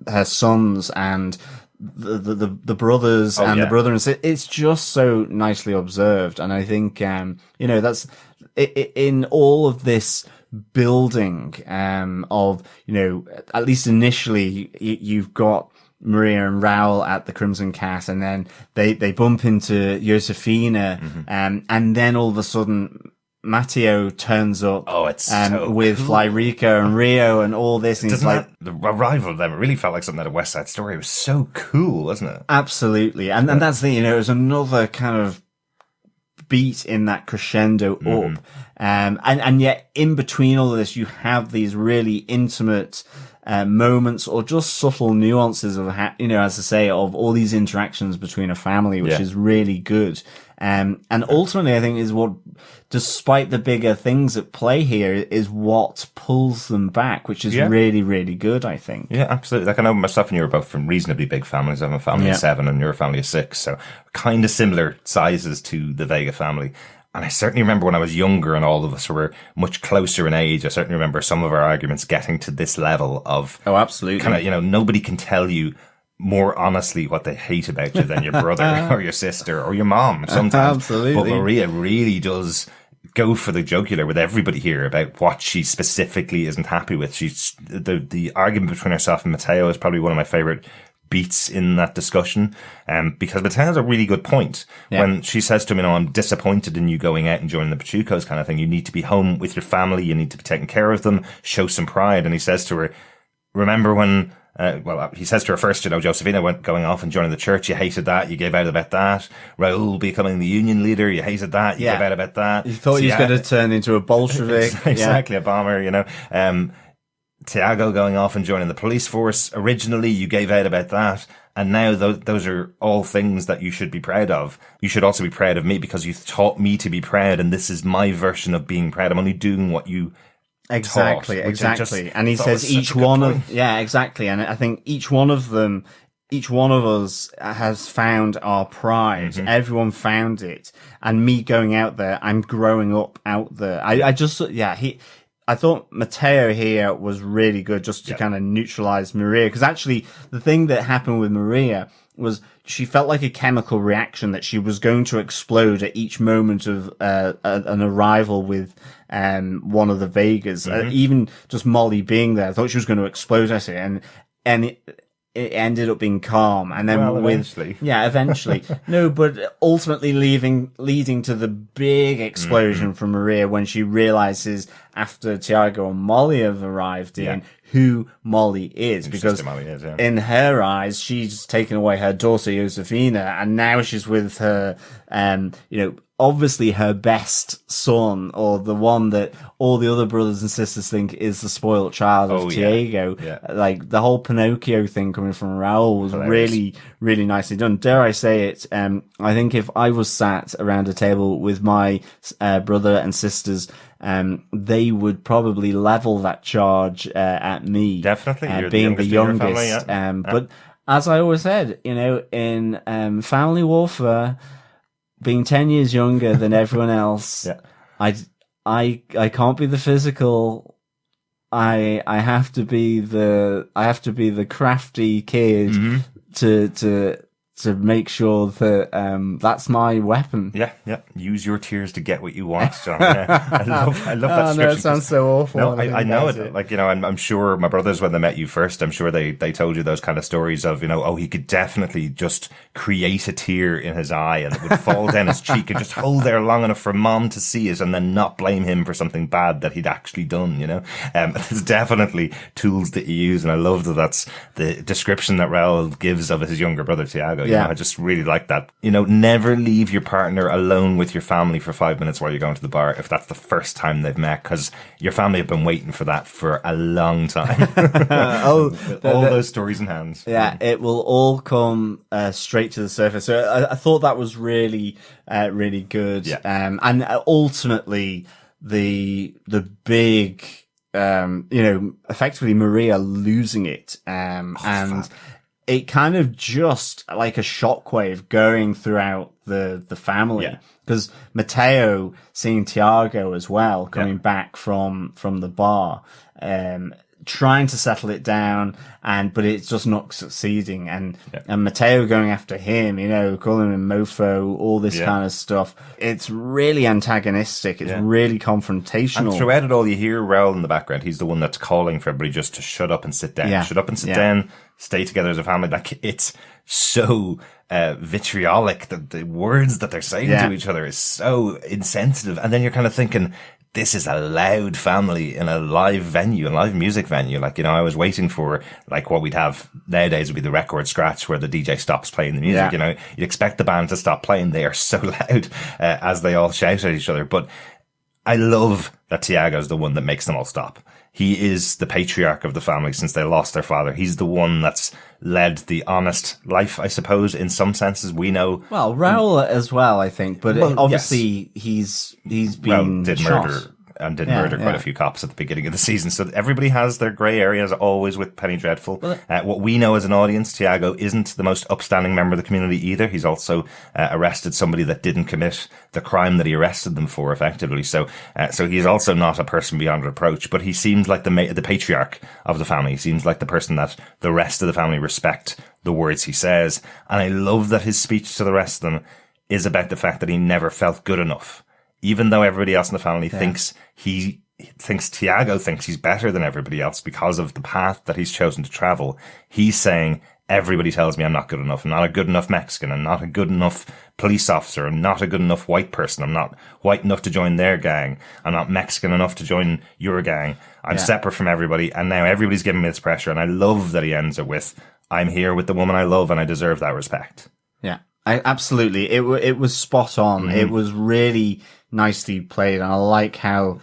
her sons, and the brothers the brother and sister, it's just so nicely observed. And I think that's in all of this building of, at least initially, you've got Maria and Raul at the Crimson Cat, and then they bump into Josefina, and then all of a sudden Matteo turns up with cool. Flyrica and Rio and all this, and he's like, the arrival of them, it really felt like something out of West Side Story. It was so cool, wasn't it? Absolutely. And that's the, it was another kind of beat in that crescendo up. And yet in between all of this, you have these really intimate, moments or just subtle nuances of, you know, as I say, of all these interactions between a family, which is really good. And ultimately, I think is what, despite the bigger things at play here, is what pulls them back, which is really, really good, I think. Yeah, absolutely. Like, I know myself and you are both from reasonably big families. I have a family of 7 and you're a family of 6. So kind of similar sizes to the Vega family. And I certainly remember when I was younger and all of us were much closer in age, I certainly remember some of our arguments getting to this level of... Oh, absolutely. Kind of, you know, nobody can tell you more honestly what they hate about you than your brother or your sister or your mom sometimes. Absolutely. But Maria really does go for the jugular with everybody here about what she specifically isn't happy with. She's the argument between herself and Matteo is probably one of my favorite beats in that discussion, because Matteo has a really good point when she says to him, you know, I'm disappointed in you going out and joining the Pachucos kind of thing. You need to be home with your family. You need to be taking care of them, show some pride. And he says to her, remember when he says to her first, you know, Josefina went going off and joining the church. You hated that. You gave out about that. Raul becoming the union leader. You hated that. You gave out about that. You thought he was going to turn into a Bolshevik. Exactly. A bomber, you know. Tiago going off and joining the police force. Originally, you gave out about that. And now those are all things that you should be proud of. You should also be proud of me because you taught me to be proud. And this is my version of being proud. I'm only doing what you Exactly. And he says each one of, exactly. And I think each one of us has found our pride. Mm-hmm. Everyone found it. And me going out there, I'm growing up out there. I thought Matteo here was really good just to kind of neutralize Maria. Because actually, the thing that happened with Maria was she felt like a chemical reaction that she was going to explode at each moment of an arrival with one of the Vegas. Mm-hmm. Even just Molly being there, I thought she was going to explode at it. And it ended up being calm. And then eventually. No, but ultimately leading to the big explosion from Maria when she realizes after Tiago and Molly have arrived in who Molly is. Because in her eyes, she's taken away her daughter, Josefina, and now she's with her, obviously her best son, or the one that all the other brothers and sisters think is the spoiled child of Tiago. Like the whole Pinocchio thing coming from Raul was really, really nicely done. Dare I say it? I think if I was sat around a table with my brother and sisters, they would probably level that charge at me. Definitely, you're being the youngest. Family, But as I always said, in family warfare, being 10 years younger than everyone else, I can't be the physical. I have to be the crafty kid to make sure that that's my weapon. Yeah. Use your tears to get what you want, John. Yeah. I love that description. No, it sounds so awful. No, I know it. Like, I'm sure my brothers, when they met you first, I'm sure they told you those kind of stories of, he could definitely just create a tear in his eye and it would fall down his cheek and just hold there long enough for mom to see it and then not blame him for something bad that he'd actually done, There's definitely tools that you use, and I love that that's the description that Raul gives of his younger brother, Tiago. I just really like that. Never leave your partner alone with your family for 5 minutes while you're going to the bar if that's the first time they've met, because your family have been waiting for that for a long time. All those stories in hand. Yeah, it will all come straight to the surface. So I thought that was really, really good. Yeah. And ultimately, the big, effectively Maria losing it, and it kind of just like a shockwave going throughout the family. Because Matteo seeing Tiago as well coming back from the bar, trying to settle it down, but it's just not succeeding. And Matteo going after him, calling him mofo, all this kind of stuff. It's really antagonistic. It's really confrontational. And throughout it all, you hear Raul in the background. He's the one that's calling for everybody just to shut up and sit down. Shut up and sit down. Stay together as a family. Like, it's so vitriolic. The words that they're saying to each other is so insensitive. And then you're kind of thinking, this is a loud family in a live venue, a live music venue. Like, I was waiting for, like, what we'd have nowadays would be the record scratch where the DJ stops playing the music. You'd expect the band to stop playing. They are so loud as they all shout at each other. But I love that Tiago's the one that makes them all stop. he is the patriarch of the family since they lost their father. He's the one that's led the honest life, I suppose, in some senses. We know. Well, Raoul as well, I think, but obviously yes. he's been did shot. murder. And did murder quite a few cops at the beginning of the season. So everybody has their grey areas, always with Penny Dreadful. What we know as an audience, Tiago isn't the most upstanding member of the community either. He's also arrested somebody that didn't commit the crime that he arrested them for, effectively. So he's also not a person beyond reproach, but he seems like the patriarch of the family. He seems like the person that the rest of the family respect the words he says. And I love that his speech to the rest of them is about the fact that he never felt good enough. Even though everybody else in the family thinks Tiago thinks he's better than everybody else because of the path that he's chosen to travel, he's saying, everybody tells me I'm not good enough. I'm not a good enough Mexican. I'm not a good enough police officer. I'm not a good enough white person. I'm not white enough to join their gang. I'm not Mexican enough to join your gang. I'm separate from everybody. And now everybody's giving me this pressure. And I love that he ends it with, I'm here with the woman I love and I deserve that respect. Yeah, absolutely. It was spot on. It was really nicely played, and I like how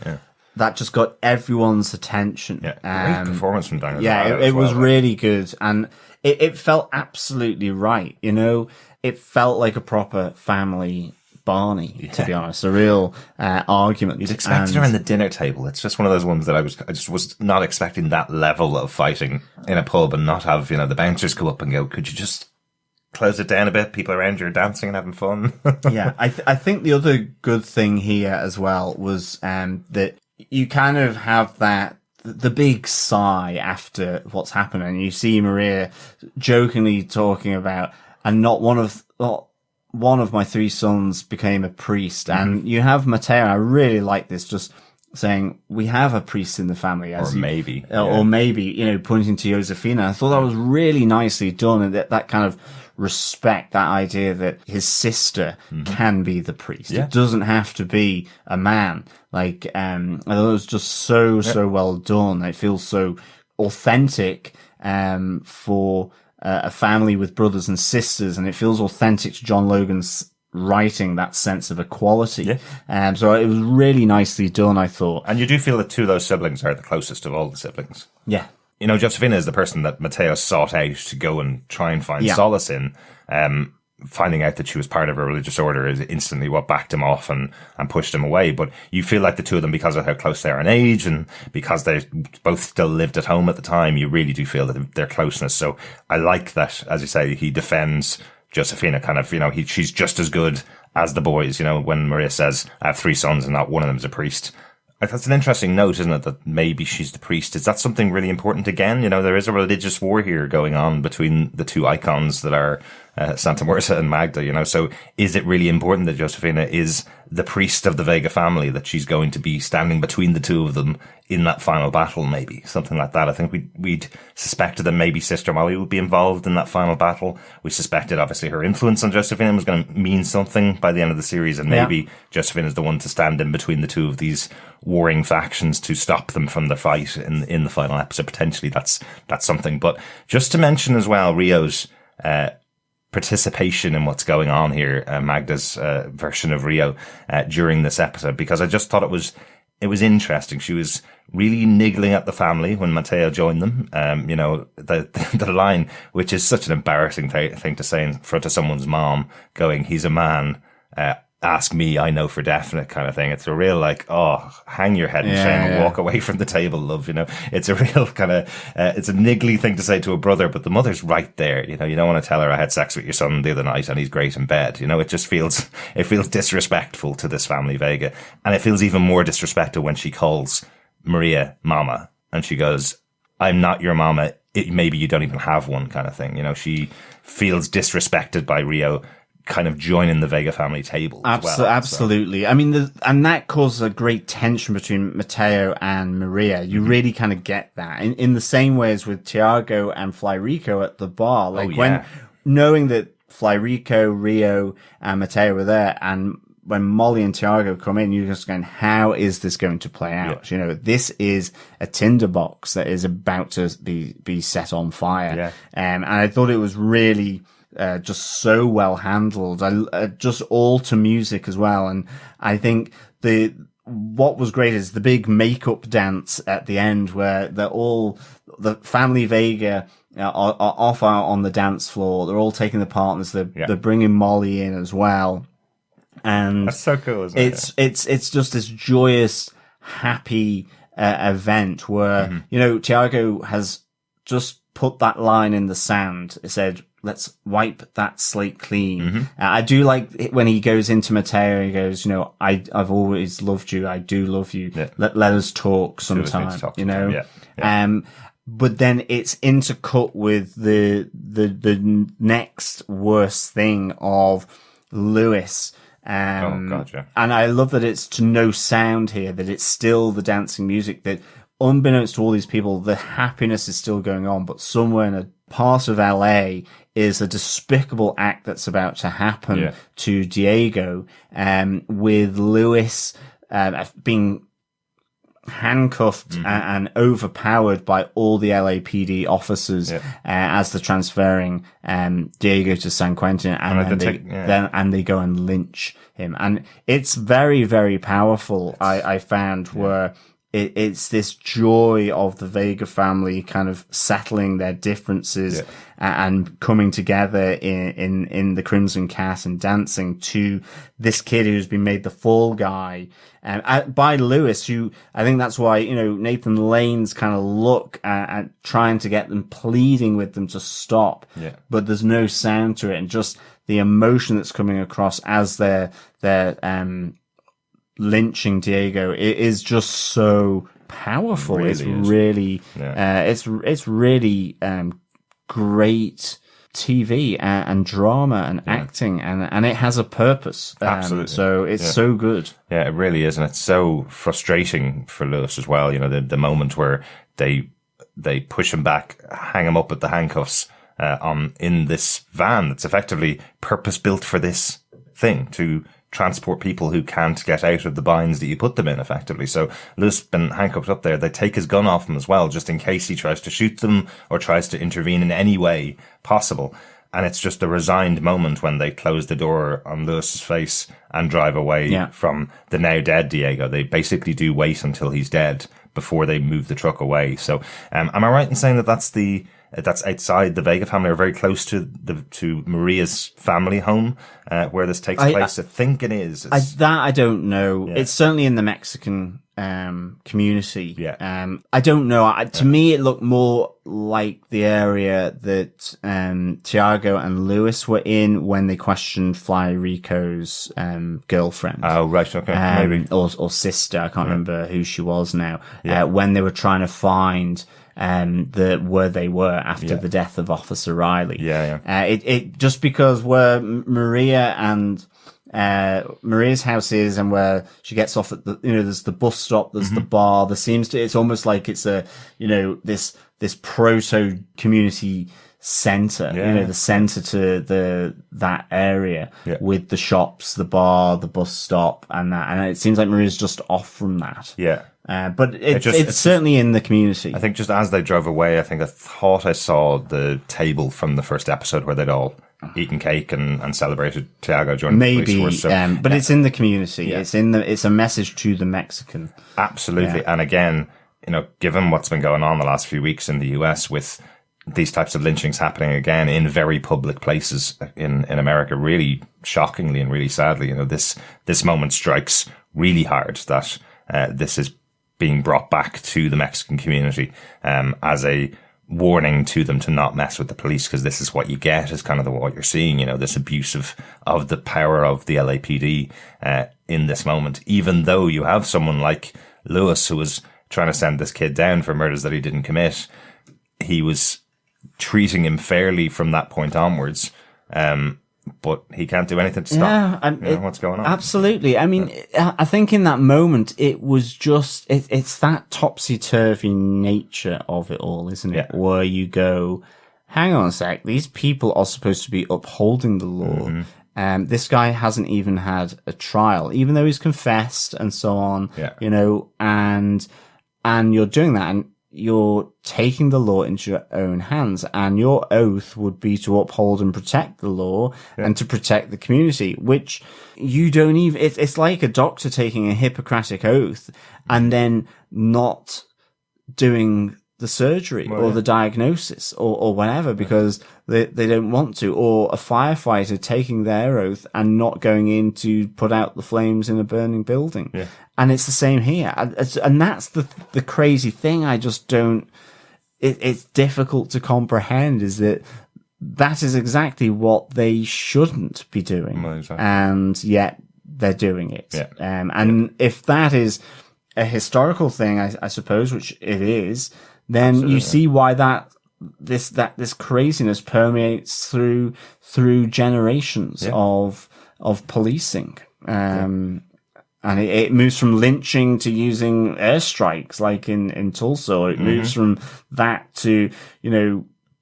that just got everyone's attention. Yeah, great performance from Daniel. Yeah, it was really good, and it felt absolutely right. You know, it felt like a proper family Barney, to be honest, a real argument. You'd expect it around the dinner table. It's just one of those ones that I just was not expecting that level of fighting in a pub, and not have, the bouncers go up and go, could you just close it down a bit? People around you are dancing and having fun. Yeah, I think the other good thing here as well was that you kind of have the big sigh after what's happened, and you see Maria jokingly talking about, and not one of my three sons became a priest, and you have Matteo. I really like this, just saying we have a priest in the family, or maybe, pointing to Josefina. I thought that was really nicely done, and that kind of respect, that idea that his sister can be the priest. It doesn't have to be a man. I thought it was just so well done. It feels so authentic for a family with brothers and sisters, and it feels authentic to John Logan's writing, that sense of equality. So it was really nicely done, I thought. And you do feel that two of those siblings are the closest of all the siblings. Yeah. Josefina is the person that Matteo sought out to go and try and find solace in. Finding out that she was part of a religious order is instantly what backed him off and pushed him away. But you feel like the two of them, because of how close they are in age and because they both still lived at home at the time, you really do feel that their closeness. So I like that, as you say, he defends Josefina kind of, she's just as good as the boys. When Maria says, I have three sons and not one of them is a priest. That's an interesting note, isn't it? That maybe she's the priest. Is that something really important again? There is a religious war here going on between the two icons that are Santa Muerta and Magda, So is it really important that Josefina is the priest of the Vega family, that she's going to be standing between the two of them in that final battle, maybe? Something like that. I think we'd suspected that maybe Sister Molly would be involved in that final battle. We suspected, obviously, her influence on Josefina was going to mean something by the end of the series, and maybe Josefina is the one to stand in between the two of these warring factions to stop them from the fight in the final episode. Potentially that's something. But just to mention as well, Rio's participation in what's going on here, Magda's version of Rio during this episode, because I just thought it was interesting. She was really niggling at the family when Matteo joined them. The line, which is such an embarrassing thing to say in front of someone's mom, going, he's a man, ask me, I know for definite, kind of thing. It's a real hang your head in shame and walk away from the table, love. It's a real kind of it's a niggly thing to say to a brother, but the mother's right there. You don't want to tell her, I had sex with your son the other night and he's great in bed. It just feels disrespectful to this family, Vega, and it feels even more disrespectful when she calls Maria mama and she goes, I'm not your mama. Maybe you don't even have one, kind of thing. She feels disrespected by Rio kind of joining the Vega family table. Absolutely. I mean, and that causes a great tension between Matteo and Maria. You really kind of get that in the same way as with Tiago and Fly Rico at the bar. When knowing that Fly Rico, Rio, and Matteo were there, and when Molly and Tiago come in, you're just going, how is this going to play out? This is a tinderbox that is about to be set on fire. And I thought it was really just so well handled. Just all to music as well. And I think what was great is the big makeup dance at the end where the family Vega are off out on the dance floor. They're all taking the partners. They're bringing Molly in as well. And that's so cool, isn't it? It's just this joyous, happy event where, Tiago has just put that line in the sand. It said, let's wipe that slate clean. I do like it when he goes into Mateo, he goes, I've always loved you. I do love you. Yeah. Let us talk sometime, but then it's intercut with the next worst thing of Lewis. Gotcha. And I love that it's to no sound here, that it's still the dancing music, that unbeknownst to all these people, the happiness is still going on, but somewhere in a part of LA is a despicable act that's about to happen to Diego, with Lewis, being handcuffed and overpowered by all the LAPD officers, as they're transferring, Diego to San Quentin, and then they go and lynch him. And it's very, very powerful. I found where it's this joy of the Vega family kind of settling their differences and coming together in the Crimson Cat and dancing to this kid who's been made the fall guy by Lewis, who I think that's why, Nathan Lane's kind of look at trying to get them, pleading with them to stop, but there's no sound to it, and just the emotion that's coming across as they're lynching Diego, it is just so powerful. Really it's really great TV and drama and acting, and it has a purpose. Absolutely. So it's so good. Yeah, it really is, and it's so frustrating for Lewis as well. The moment where they push him back, hang him up with the handcuffs in this van that's effectively purpose built for this thing, to transport people who can't get out of the binds that you put them in, effectively. So Lewis been handcuffed up there. They take his gun off him as well, just in case he tries to shoot them or tries to intervene in any way possible. And it's just a resigned moment when they close the door on Lewis's face and drive away from the now dead Diego. They basically do wait until he's dead before they move the truck away. So, am I right in saying that that's outside the Vega family, or very close to Maria's family home, where this takes place? I think it is. I don't know. Yeah. It's certainly in the Mexican community. Yeah. I don't know. To me, it looked more like the area that Tiago and Lewis were in when they questioned Fly Rico's girlfriend. Oh, right. Okay. Maybe. Or sister. I can't remember who she was now. Yeah. When they were trying to find where they were after the death of Officer Riley. It just because where Maria and Maria's house is, and where she gets off at there's the bus stop, there's the bar, it's almost like it's this proto community center, the center to that area with the shops, the bar, the bus stop, and it seems like Maria's just off from that. But it's certainly in the community. I think just as they drove away, I thought I saw the table from the first episode where they'd all eaten cake and celebrated Tiago during the police force. But it's in the community. It's a message to the Mexican. Absolutely. And again, given what's been going on the last few weeks in the US with these types of lynchings happening again in very public places in America, really shockingly and really sadly, this moment strikes really hard that this is being brought back to the Mexican community as a warning to them to not mess with the police, because this is what you get, is kind of what you're seeing, this abuse of the power of the LAPD in this moment, even though you have someone like Lewis who was trying to send this kid down for murders that he didn't commit. He was treating him fairly from that point onwards. But he can't do anything to stop what's going on. Absolutely. I mean, I think in that moment, it was just, it's that topsy-turvy nature of it all, isn't it? Where you go, hang on a sec, these people are supposed to be upholding the law. This guy hasn't even had a trial, even though he's confessed and so on, and you're doing that. you're taking the law into your own hands, and your oath would be to uphold and protect the law and to protect the community, which you don't even, it's like a doctor taking a Hippocratic oath and then not doing the surgery or the diagnosis or whatever because they don't want to, or a firefighter taking their oath and not going in to put out the flames in a burning building. Yeah. And it's the same here. And that's the crazy thing. I just don't, it's difficult to comprehend is that is exactly what they shouldn't be doing. Well, exactly. And yet they're doing it. Yeah. And if that is a historical thing, I suppose, which it is, then absolutely, you see why this craziness permeates through generations of policing. And it moves from lynching to using airstrikes, like in Tulsa. It moves from that to,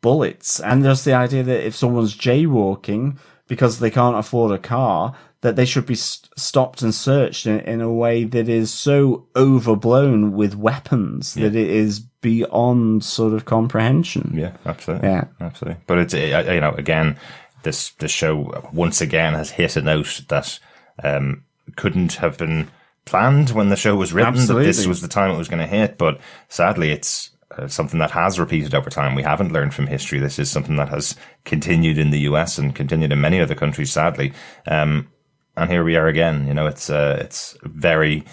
bullets. And there's the idea that if someone's jaywalking because they can't afford a car, that they should be stopped and searched in a way that is so overblown with weapons that it is beyond sort of comprehension. Yeah, absolutely. Yeah, absolutely. But it's, again, this show once again has hit a note that couldn't have been planned when the show was written. Absolutely. That this was the time it was going to hit. But sadly, it's something that has repeated over time. We haven't learned from history. This is something that has continued in the US and continued in many other countries, sadly. And here we are again. It's very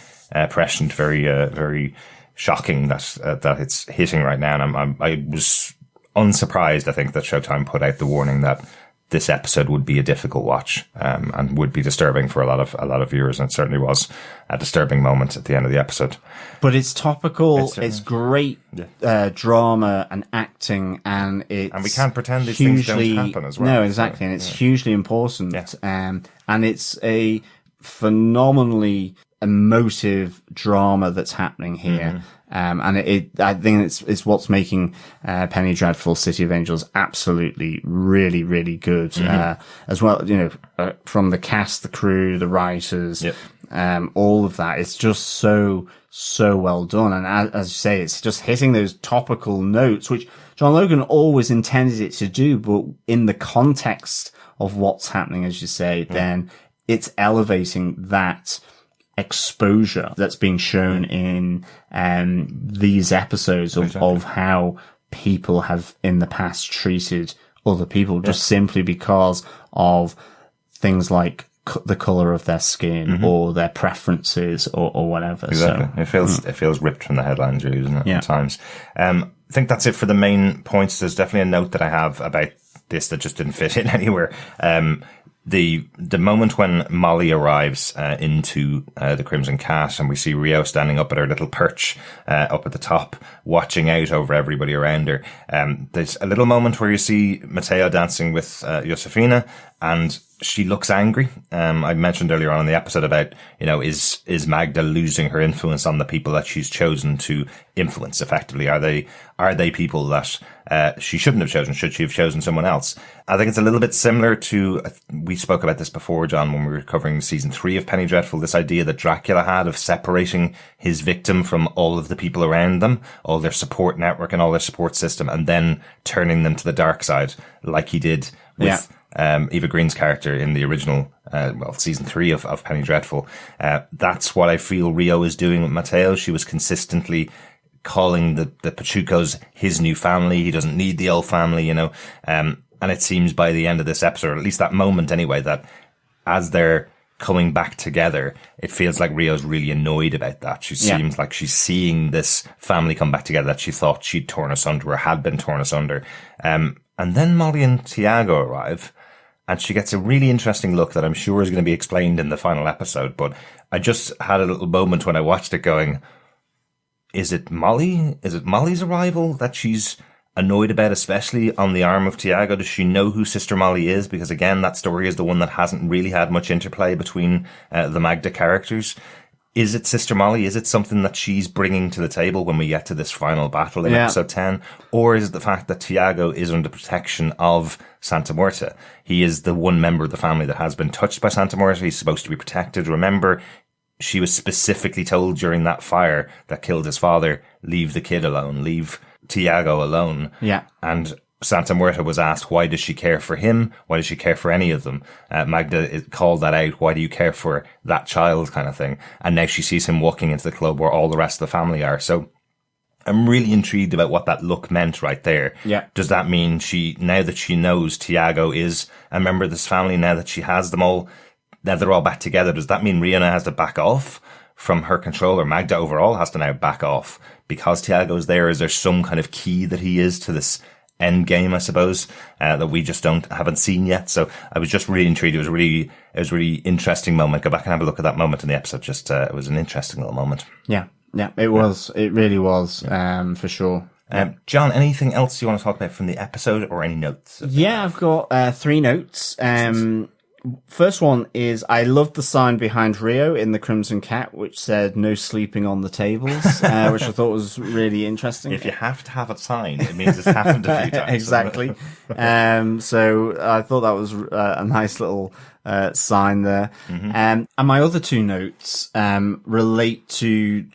prescient, very shocking that it's hitting right now. And I was unsurprised. I think that Showtime put out the warning that this episode would be a difficult watch, and would be disturbing for a lot of viewers. And it certainly was a disturbing moment at the end of the episode. But it's topical. It's great drama and acting, and we can't pretend these things don't happen as well. No, exactly, and it's hugely important. Yeah. And it's a phenomenally emotive drama that's happening here. And I think it's what's making Penny Dreadful City of Angels absolutely really, really good. As well, from the cast, the crew, the writers, all of that. It's just so well done. And as you say, it's just hitting those topical notes, which John Logan always intended it to do, but in the context of what's happening, as you say, then it's elevating that exposure that's being shown in these episodes of how people have in the past treated other people just simply because of things like the color of their skin or their preferences or whatever. Exactly. So, it feels ripped from the headlines, really, doesn't it? Yeah. At times. I think that's it for the main points. There's definitely a note that I have about this that just didn't fit in anywhere. The moment when Molly arrives into the Crimson Cat and we see Rio standing up at her little perch up at the top, watching out over everybody around her. There's a little moment where you see Matteo dancing with Josefina, and she looks angry. I mentioned earlier on in the episode about, is Magda losing her influence on the people that she's chosen to influence effectively? Are they people that she shouldn't have chosen? Should she have chosen someone else? I think it's a little bit similar to, we spoke about this before, John, when we were covering season 3 of Penny Dreadful, this idea that Dracula had of separating his victim from all of the people around them, all their support network and all their support system, and then turning them to the dark side, like he did with Eva Green's character in the original, season 3 of Penny Dreadful. That's what I feel Rio is doing with Matteo. She was consistently calling the Pachucos his new family. He doesn't need the old family, and it seems by the end of this episode, or at least that moment anyway, that as they're coming back together, it feels like Rio's really annoyed about that. She seems like she's seeing this family come back together that she thought she'd torn asunder or had been torn asunder. And then Molly and Tiago arrive, and she gets a really interesting look that I'm sure is going to be explained in the final episode. But I just had a little moment when I watched it going, is it Molly? Is it Molly's arrival that she's annoyed about, especially on the arm of Tiago? Does she know who Sister Molly is? Because again, that story is the one that hasn't really had much interplay between the Magda characters. Is it Sister Molly? Is it something that she's bringing to the table when we get to this final battle in episode 10? Or is it the fact that Tiago is under protection of Santa Muerta? He is the one member of the family that has been touched by Santa Muerta. He's supposed to be protected. Remember, she was specifically told during that fire that killed his father, leave the kid alone, leave Tiago alone. Yeah. And Santa Muerta was asked, why does she care for him? Why does she care for any of them? Magda called that out. Why do you care for that child, kind of thing? And now she sees him walking into the club where all the rest of the family are. So I'm really intrigued about what that look meant right there. Yeah. Does that mean now that she knows Tiago is a member of this family, now that she has them all, now they're all back together, does that mean Rihanna has to back off from her control, or Magda overall has to now back off because Tiago's there? Is there some kind of key that he is to this end game, I suppose, that we just haven't seen yet? So I was just really intrigued. It was a really interesting moment. Go back and have a look at that moment in the episode. It was an interesting little moment. Yeah, it was. It really was, for sure. John, anything else you want to talk about from the episode, or any notes? Yeah, I've got 3 notes. First one is, I loved the sign behind Rio in the Crimson Cat, which said "No sleeping on the tables," which I thought was really interesting. If you have to have a sign, it means it's happened a few times. Exactly. So I thought that was a nice little sign there. Mm-hmm. And my other 2 notes relate to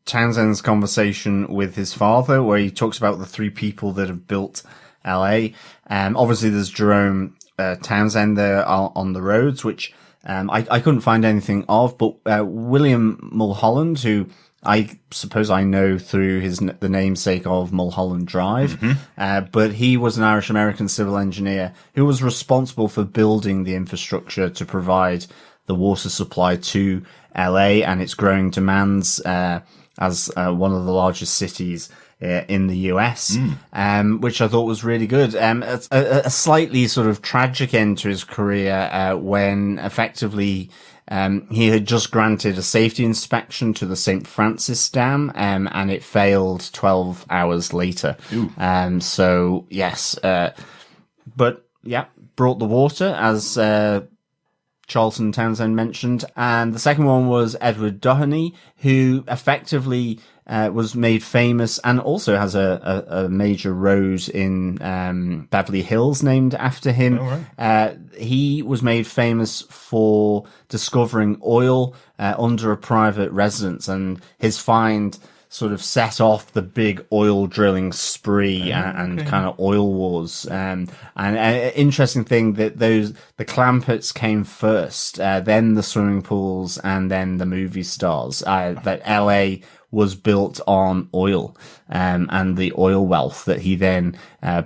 Townsend's conversation with his father, where he talks about the 3 people that have built LA. Obviously, there's Jerome Townsend there on the roads, which I couldn't find anything of, but William Mulholland, who I suppose I know through the namesake of Mulholland Drive, but he was an Irish-American civil engineer who was responsible for building the infrastructure to provide the water supply to LA and its growing demands as one of the largest cities in the US, which I thought was really good. A slightly sort of tragic end to his career, when effectively, he had just granted a safety inspection to the St. Francis Dam, and it failed 12 hours later. So yes, but yeah, brought the water, as, Charlton Townsend mentioned. And the second one was Edward Doheny, who effectively was made famous and also has a major road in Beverly Hills named after him. Oh, right. He was made famous for discovering oil under a private residence, and his find sort of set off the big oil drilling spree and kind of oil wars. And an interesting thing that the Clampetts came first, then the swimming pools, and then the movie stars. That LA was built on oil, and the oil wealth that he then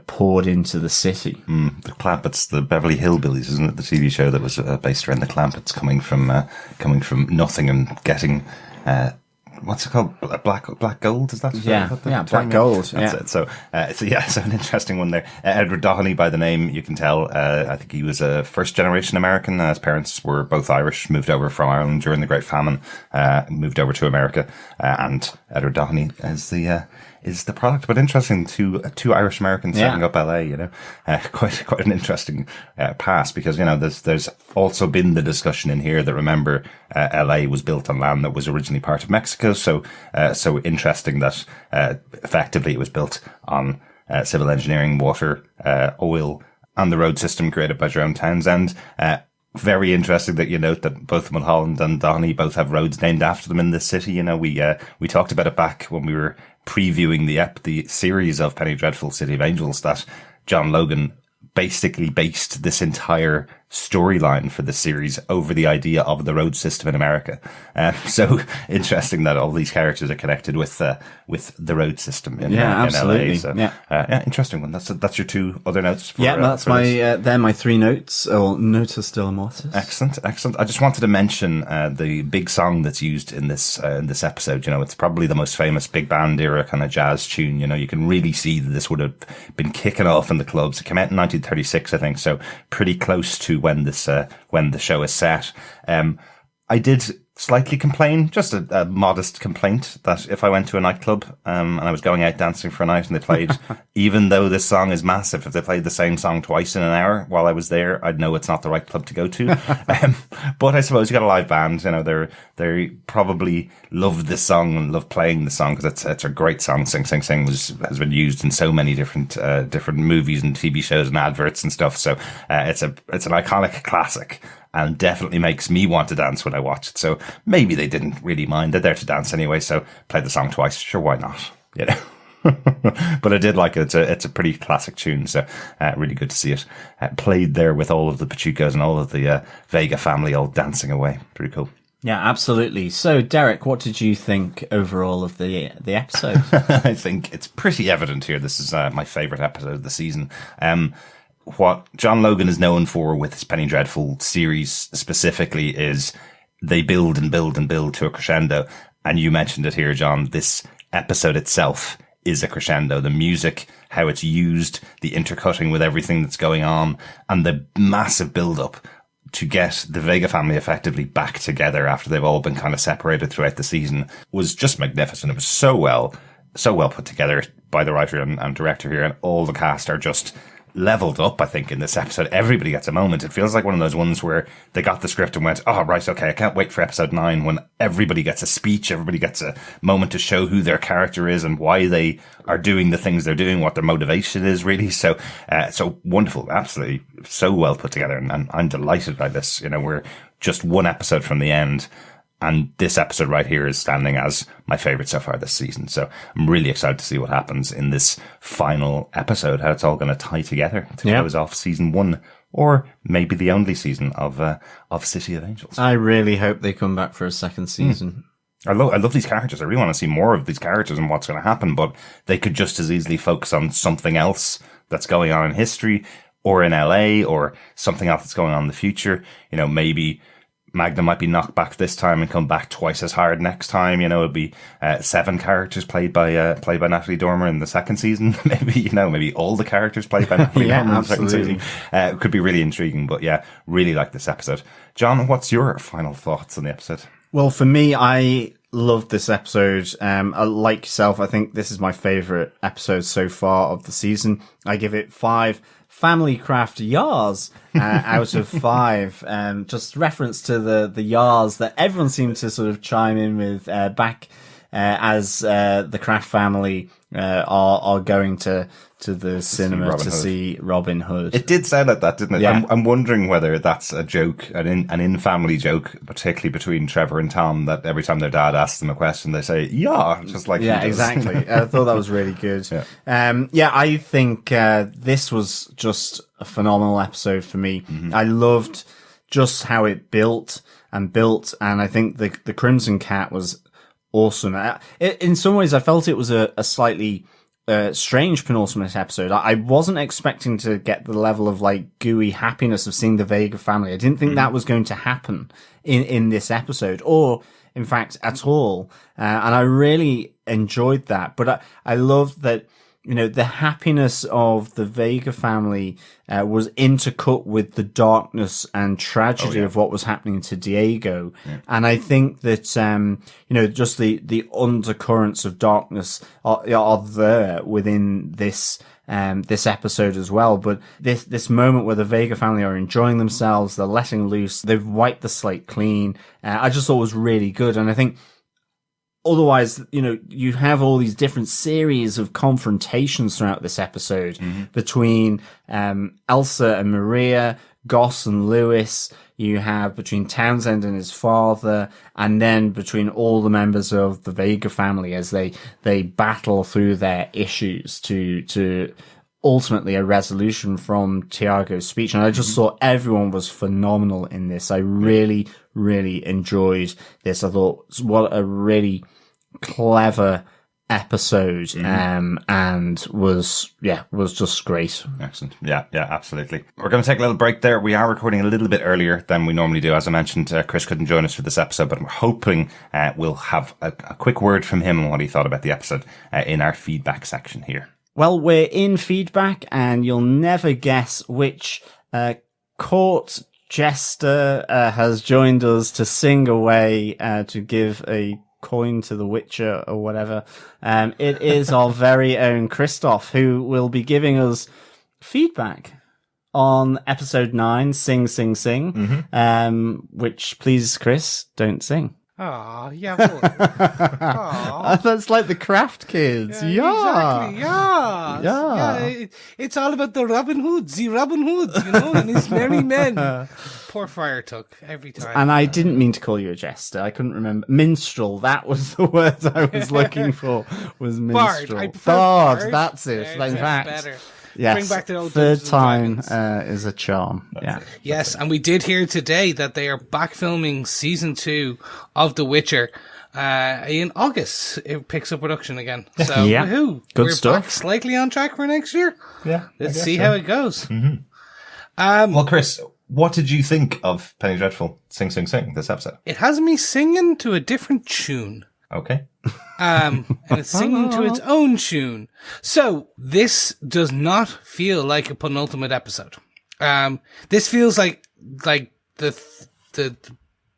poured into the city. The Clampetts, the Beverly Hillbillies, isn't it? The TV show that was based around the Clampetts coming from nothing and getting what's it called? Black gold? Is that? Yeah, black gold. That's it. So an interesting one there. Edward Doheny, by the name, you can tell. I think he was a first-generation American. His parents were both Irish, moved over from Ireland during the Great Famine, moved over to America, and Edward Doheny is the product. But interesting, two Irish Americans setting up LA. Quite an interesting past, because there's also been the discussion in here that, remember, LA was built on land that was originally part of Mexico. So interesting that effectively it was built on civil engineering, water, oil, and the road system created by Jerome Townsend. Very interesting that you note that both Mulholland and Doheny both have roads named after them in this city. We talked about it back when we were previewing the series of Penny Dreadful City of Angels, that John Logan basically based this entire storyline for the series over the idea of the road system in America. So interesting that all these characters are connected with the road system in absolutely. LA. So, interesting one. That's your 2 other notes. That's they're my 3 notes, or notus de la mortis. Excellent. I just wanted to mention the big song that's used in this episode. It's probably the most famous big band era kind of jazz tune. You can really see that this would have been kicking off in the clubs. It came out in 1936, I think, so pretty close to when the show is set. I did slightly complain, just a modest complaint, that if I went to a nightclub and I was going out dancing for a night and they played, even though this song is massive, if they played the same song twice in an hour while I was there, I'd know it's not the right club to go to. But I suppose you got a live band, they probably loved this song and love playing the song, because it's a great song. Sing Sing Sing has been used in so many different movies and TV shows and adverts and stuff. So it's an iconic classic. and definitely makes me want to dance when I watch it. So maybe they didn't really mind. They're there to dance anyway, so play the song twice. Sure, why not? You know. But I did like it. It's a pretty classic tune, so really good to see it played there with all of the Pachucos and all of the Vega family all dancing away. Pretty cool. Yeah, absolutely. So, Derek, what did you think overall of the episode? I think it's pretty evident here. This is my favourite episode of the season. What John Logan is known for with his Penny Dreadful series specifically is they build and build and build to a crescendo. And you mentioned it here, John. This episode itself is a crescendo. The music, how it's used, the intercutting with everything that's going on, and the massive build-up to get the Vega family effectively back together after they've all been kind of separated throughout the season was just magnificent. It was so well put together by the writer and director here, and all the cast are just leveled up, I think, in this episode. Everybody gets a moment. It feels like one of those ones where they got the script and went, oh, right, okay, I can't wait for episode 9 when everybody gets a speech, everybody gets a moment to show who their character is and why they are doing the things they're doing, what their motivation is, really. So wonderful, absolutely so well put together, and I'm delighted by this. You know, we're just one episode from the end, and this episode right here is standing as my favorite so far this season. So I'm really excited to see what happens in this final episode, how it's all going to tie together to close off season 1, or maybe the only season of City of Angels. I really hope they come back for a second season. I love these characters. I really want to see more of these characters and what's going to happen, but they could just as easily focus on something else that's going on in history or in LA or something else that's going on in the future. You know, maybe Magda might be knocked back this time and come back twice as hard next time. You know, it'll be 7 characters played by Natalie Dormer in the second season. maybe all the characters played by Natalie Dormer in the second season. It could be really intriguing, but yeah, really like this episode. John, what's your final thoughts on the episode? Well, for me, I loved this episode. Like yourself, I think this is my favourite episode so far of the season. I give it 5 family craft yars out of 5. Just reference to the yars that everyone seemed to sort of chime in with back as the Kraft family are going to the cinema to see Robin Hood. It did sound like that, didn't it? Yeah. I'm wondering whether that's a joke, an in-family joke, particularly between Trevor and Tom, that every time their dad asks them a question, they say, yeah, just like yeah, exactly. I thought that was really good. I think this was just a phenomenal episode for me. Mm-hmm. I loved just how it built, and I think the Crimson Cat was awesome. In some ways, I felt it was a slightly strange penultimate episode. I wasn't expecting to get the level of like gooey happiness of seeing the Vega family. I didn't think that was going to happen in this episode, or in fact at all. And I really enjoyed that. But I loved that, you know, the happiness of the Vega family was intercut with the darkness and tragedy of what was happening to Diego. Yeah. And I think that, just the undercurrents of darkness are there within this episode as well. But this moment where the Vega family are enjoying themselves, they're letting loose, they've wiped the slate clean. I just thought it was really good. And I think, otherwise, you know, you have all these different series of confrontations throughout this episode between Elsa and Maria, Goss and Lewis. You have between Townsend and his father, and then between all the members of the Vega family as they battle through their issues to ultimately a resolution from Tiago's speech. And I just thought everyone was phenomenal in this. I really, really enjoyed this. I thought, what a really clever episode, and was just great. Excellent. Yeah, absolutely. We're going to take a little break there. We are recording a little bit earlier than we normally do. As I mentioned, Chris couldn't join us for this episode, but we're hoping we'll have a quick word from him on what he thought about the episode in our feedback section here. Well, we're in feedback, and you'll never guess which court jester has joined us to sing away to give a coin to the Witcher or whatever. It is our very own Christoph, who will be giving us feedback on episode 9, Sing, Sing, Sing, which, please, Chris, don't sing. Aw, yeah. Aw. That's like the Craft Kids. Yeah. Exactly. Yeah. It's all about the Robin Hoods, and his merry men. Poor Friar Tuck every time. And I didn't mean to call you a jester. I couldn't remember. Minstrel. That was the word I was looking for. Was minstrel. Bard. I prefer Bard. That's it. In fact, better. yes. Bring back the old Third Dungeons time and Dragons. is a charm. Yeah. Yes, and we did hear today that they are back filming season 2 of The Witcher. In August, it picks up production again. So, Yeah. woohoo. Good We're stuff. back slightly on track for next year. Yeah. Let's see how it goes. Well, Chris, what did you think of Penny Dreadful Sing Sing Sing this episode? It has me singing to a different tune. Okay. And it's singing to its own tune. So this does not feel like a penultimate episode. This feels like the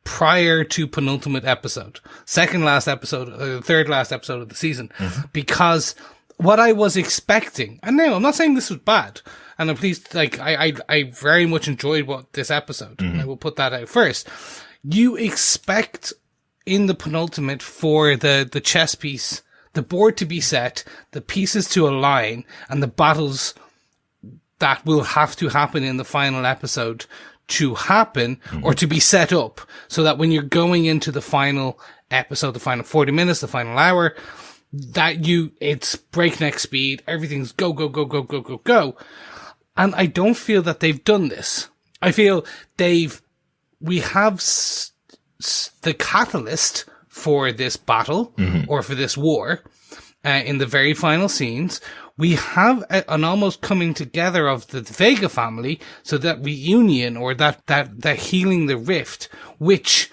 prior to penultimate episode, third last episode of the season, because what I was expecting, and now I'm not saying this was bad, and I'm pleased, like, I very much enjoyed this episode, and I will put that out first. You expect in the penultimate for the chess piece, the board to be set, the pieces to align, and the battles that will have to happen in the final episode to happen or to be set up so that when you're going into the final episode, the final 40 minutes, the final hour, that it's breakneck speed, everything's go, go, go, go, go, go, go. And I don't feel that they've done this. I feel we have the catalyst for this battle or for this war in the very final scenes. We have an almost coming together of the Vega family, so that reunion or that healing the rift, which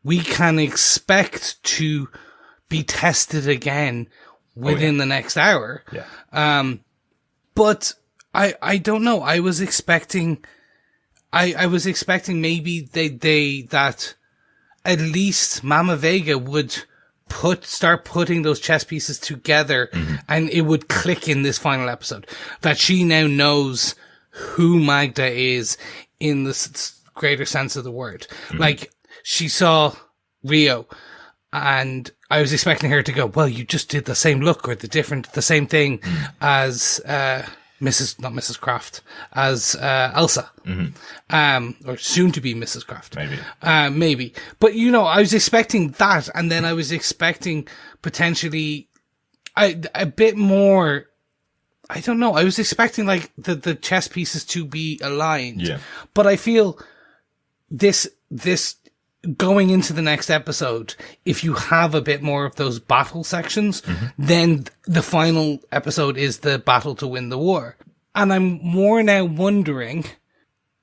we can expect to be tested again within the next hour. Yeah. But I don't know. I was expecting maybe that at least Mama Vega would start putting those chess pieces together and it would click in this final episode that she now knows who Magda is in the greater sense of the word. Like, she saw Rio and I was expecting her to go, well, you just did the same look or the same thing as, not Mrs. Kraft, as Elsa, or soon to be Mrs. Kraft, maybe. But I was expecting that, and then I was expecting potentially a bit more. I don't know. I was expecting like the chess pieces to be aligned. Yeah. But I feel this going into the next episode, if you have a bit more of those battle sections, then the final episode is the battle to win the war. And I'm more now wondering,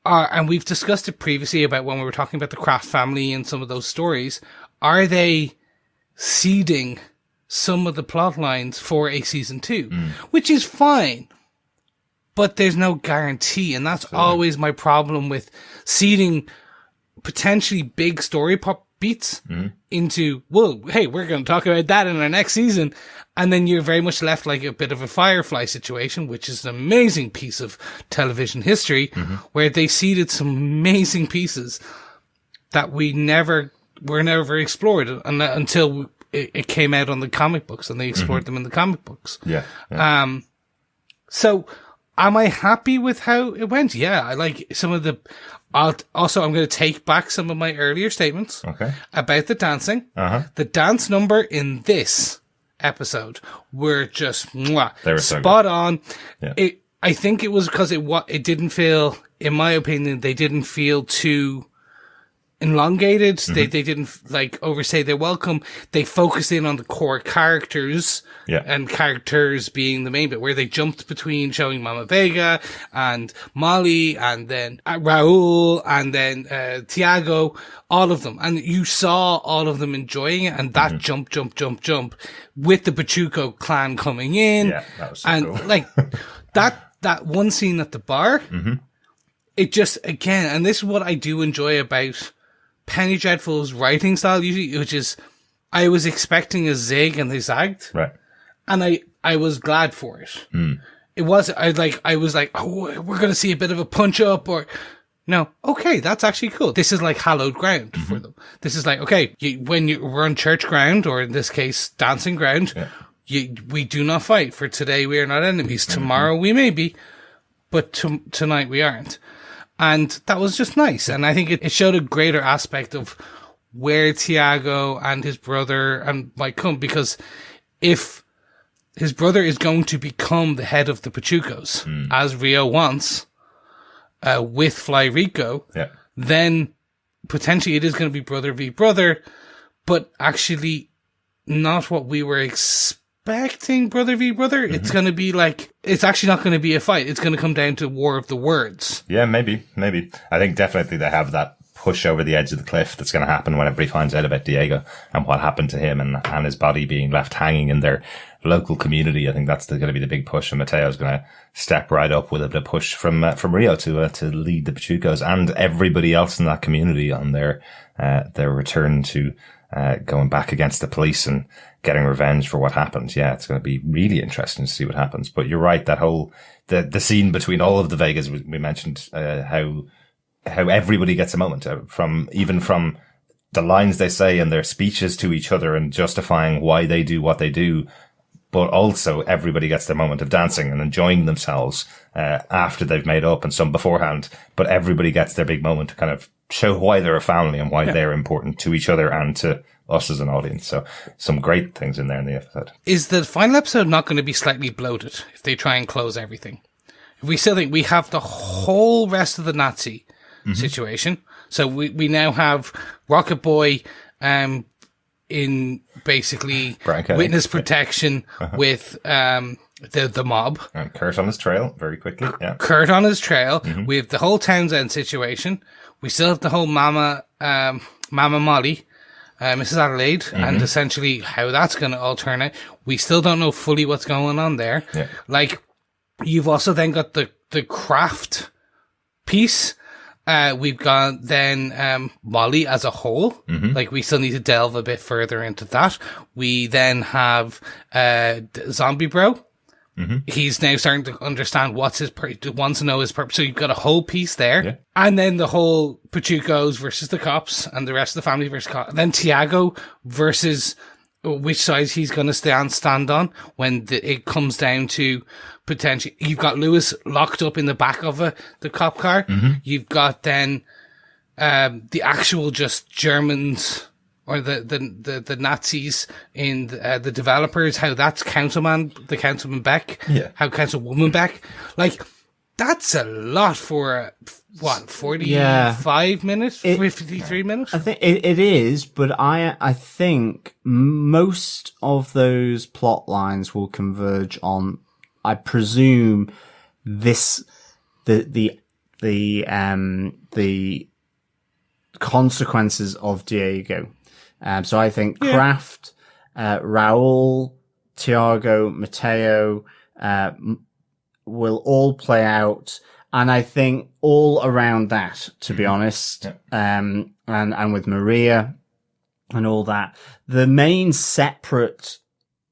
and we've discussed it previously about when we were talking about the Kraft family and some of those stories, are they seeding some of the plot lines for a season 2? Which is fine, but there's no guarantee. And that's always my problem with seeding potentially big story pop beats into, well, hey, we're going to talk about that in our next season. And then you're very much left like a bit of a Firefly situation, which is an amazing piece of television history where they seeded some amazing pieces that were never explored until it came out on the comic books and they explored them in the comic books. Yeah. So am I happy with how it went? Yeah. I like some of the, also, I'm going to take back some of my earlier statements about the dancing. The dance number in this episode were just they were spot on. Yeah. I think it was because it didn't feel, in my opinion, they didn't feel too elongated. They didn't like overstay their welcome. They focused in on the core characters and characters being the main bit, where they jumped between showing Mama Vega and Molly and then Raul and then Tiago, all of them. And you saw all of them enjoying it, and that jump with the Pachuco clan coming in. Yeah, that was so cool. Like that one scene at the bar, it just, again, and this is what I do enjoy about Penny Dreadful's writing style usually, which is, I was expecting a zig and they zagged. Right. And I was glad for it. It was, I was like, oh, we're going to see a bit of a punch up, No. Okay, that's actually cool. This is like hallowed ground for them. This is like, okay, when we're on church ground, or in this case, dancing ground, we do not fight. For today, we are not enemies. Tomorrow, we may be, but tonight we aren't. And that was just nice. And I think it showed a greater aspect of where Tiago and his brother might come, because if his brother is going to become the head of the Pachucos, as Rio wants, with Fly Rico, then potentially it is going to be brother v brother, but actually not what we were expecting, brother v brother. It's going to be like, it's actually not going to be a fight. It's going to come down to war of the words. Yeah, maybe. I think definitely they have that push over the edge of the cliff that's going to happen when everybody finds out about Diego and what happened to him and his body being left hanging in their local community. I think that's going to be the big push, and Mateo's going to step right up with a bit of push from Rio to lead the Pachucos and everybody else in that community on their return to going back against the police and getting revenge for what happened. Yeah, it's going to be really interesting to see what happens. But you're right, that whole the scene between all of the Vegas, we mentioned how everybody gets a moment from the lines they say and their speeches to each other and justifying why they do what they do. But also everybody gets their moment of dancing and enjoying themselves, after they've made up, and some beforehand, but everybody gets their big moment to kind of show why they're a family and why they're important to each other and to us as an audience. So some great things in there in the episode. Is the final episode not going to be slightly bloated if they try and close everything? We still think we have the whole rest of the Nazi situation. So we now have Rocket Boy in basically witness protection with the mob. And Kurt on his trail very quickly. Yeah. Kurt on his trail. We have the whole Townsend situation. We still have the whole Mama Molly, Mrs. Adelaide, and essentially how that's going to all turn out. We still don't know fully what's going on there. Yeah. Like, you've also then got the craft piece. We've got then Molly as a whole. Like, we still need to delve a bit further into that. We then have Zombie Bro. He's now starting to understand wants to know his purpose. So you've got a whole piece there. Yeah. And then the whole Pachucos versus the cops and the rest of the family versus cops. And then Tiago versus which side he's going to stand on when it comes down to potentially. You've got Lewis locked up in the back of the cop car. You've got then the actual just Germans or the Nazis in the developers, how that's the Councilman Beck, how Councilwoman Beck. Like, that's a lot for 45 minutes, 53 minutes. I think it is, but I think most of those plot lines will converge on, I presume, the consequences of Diego. So I think Kraft, Raul, Tiago, Mateo, will all play out. And I think all around that, to be honest, and with Maria and all that, the main separate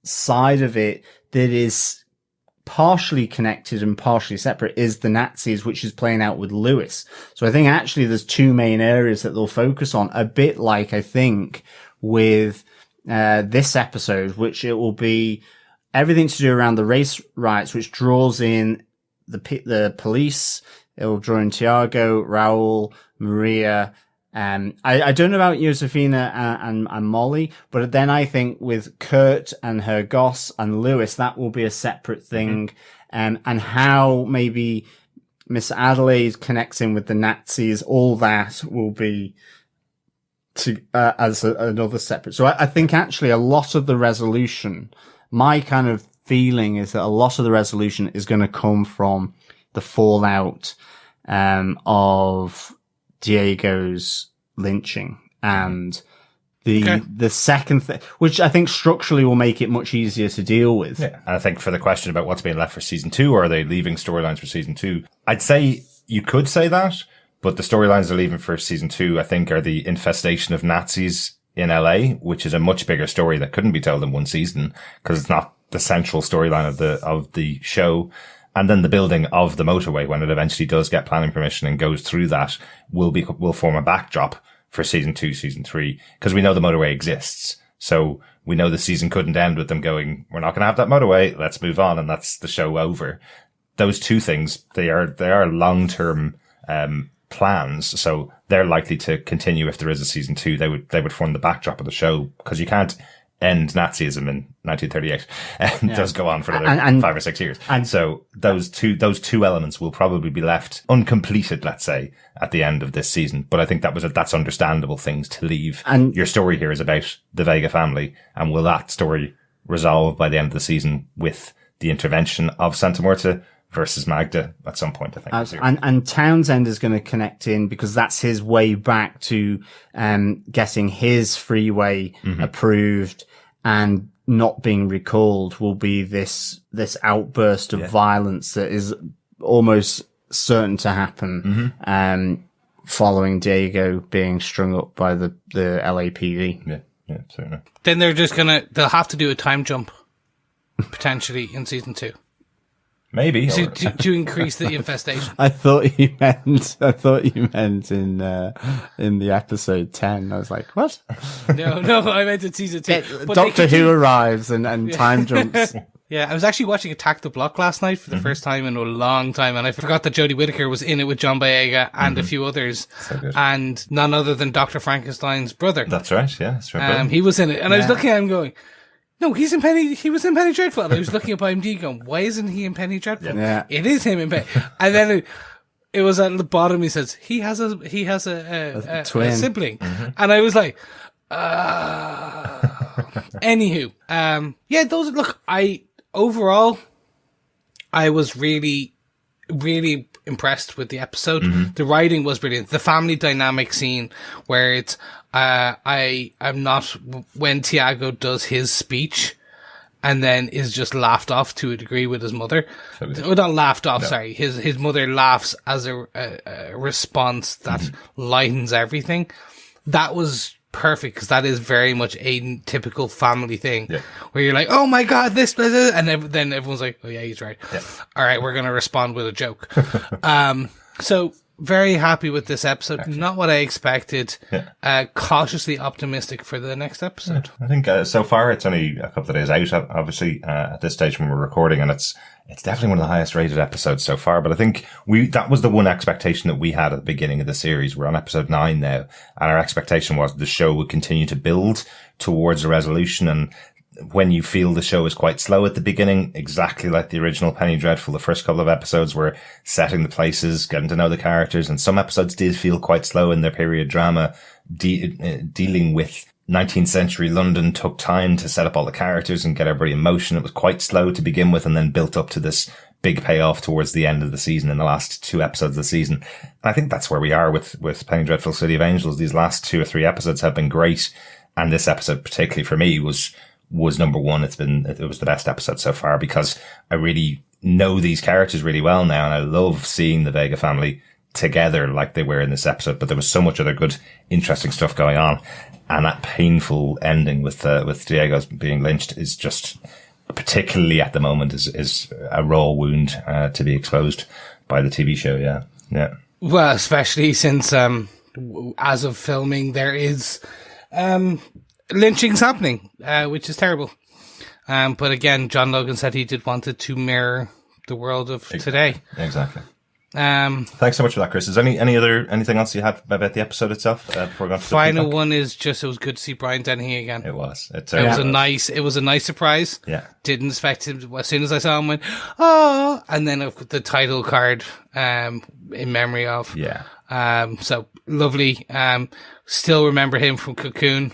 side of it that is partially connected and partially separate is the Nazis, which is playing out with Lewis. So I think actually there's two main areas that they'll focus on, a bit like I think with this episode, which it will be everything to do around the race riots, which draws in the police. It will draw in Tiago, Raul, Maria. I don't know about Josefina and Molly, but then I think with Kurt and her Goss and Lewis, that will be a separate thing. And how maybe Miss Adelaide connects in with the Nazis, all that will be as another separate. So I think actually a lot of the resolution, my kind of feeling is that a lot of the resolution is going to come from the fallout of Diego's lynching and the second thing, which I think structurally will make it much easier to deal with. Yeah, and I think for the question about what's being left for season 2, or are they leaving storylines for season 2? I'd say you could say that, but the storylines they're leaving for season 2, I think, are the infestation of Nazis in LA, which is a much bigger story that couldn't be told in one season because it's not the central storyline of the show. And then the building of the motorway, when it eventually does get planning permission and goes through that, will form a backdrop for season 2, season 3, because we know the motorway exists. So we know the season couldn't end with them going, we're not going to have that motorway, let's move on, and that's the show over. Those two things, they are long-term plans, so they're likely to continue if there is a season 2. They would form the backdrop of the show, because you can't end Nazism in 1938. And it does go on for another 5 or 6 years. And so those two elements will probably be left uncompleted, let's say, at the end of this season. But I think that's understandable things to leave. And your story here is about the Vega family. And will that story resolve by the end of the season with the intervention of Santa Muerte versus Magda at some point, I think. And Townsend is going to connect in, because that's his way back to getting his freeway approved and not being recalled. Will be this outburst of violence that is almost certain to happen following Diego being strung up by the LAPD. Yeah, certainly. Then they'll have to do a time jump potentially in season 2. Maybe to increase the infestation. I thought you meant in the episode 10. I was like, what? No, I meant in season 2. But Doctor Who arrives and time jumps. Yeah, I was actually watching Attack the Block last night for the first time in a long time, and I forgot that Jodie Whittaker was in it with John Boyega and a few others, and none other than Dr. Frankenstein's brother. That's right. Yeah, that's right. He was in it, and I was looking at him going, no, he was in Penny Dreadful. And I was looking at IMDb going, why isn't he in Penny Dreadful? Yeah. It is him in Penny. And then it was at the bottom, he says, he has a twin. a sibling. And I was like, anywho, overall, I was really, really impressed with the episode. The writing was brilliant. The family dynamic scene where it's, I'm not, when Tiago does his speech and then is just laughed off to a degree with his mother. Or not laughed off, sorry. His mother laughs as a response that lightens everything. That was perfect, because that is very much a typical family thing where you're like, oh my God, this, blah, blah, and then everyone's like, oh yeah, he's right. All right, we're going to respond with a joke. So very happy with this episode. Actually, not what I expected. Cautiously optimistic for the next episode. I think so far it's only a couple of days out, obviously, at this stage when we're recording, and it's definitely one of the highest rated episodes so far. But I think that was the one expectation that we had at the beginning of the series. We're on episode 9 now, and our expectation was the show would continue to build towards a resolution. And when you feel the show is quite slow at the beginning, exactly like the original Penny Dreadful, the first couple of episodes were setting the places, getting to know the characters, and some episodes did feel quite slow in their period drama, dealing with 19th century London took time to set up all the characters and get everybody in motion. It was quite slow to begin with, and then built up to this big payoff towards the end of the season in the last 2 episodes of the season. And I think that's where we are with Penny Dreadful City of Angels. These last 2 or 3 episodes have been great, and this episode particularly for me was number 1. It was the best episode so far, because I really know these characters really well now, and I love seeing the Vega family together like they were in this episode. But there was so much other good, interesting stuff going on, and that painful ending with Diego being lynched is just, particularly at the moment, is a raw wound to be exposed by the TV show. Yeah. Well, especially since as of filming, there is lynchings happening, which is terrible. But again, John Logan said he did want it to mirror the world of today. Exactly. Thanks so much for that, Chris. Is there anything else you had about the episode itself before we go on to the final one? Is just, it was good to see Brian Dennehy again. It was. It was a nice surprise. Yeah. Didn't expect him. As soon as I saw him, went, oh, and then the title card in memory of. Yeah. So lovely. Still remember him from Cocoon.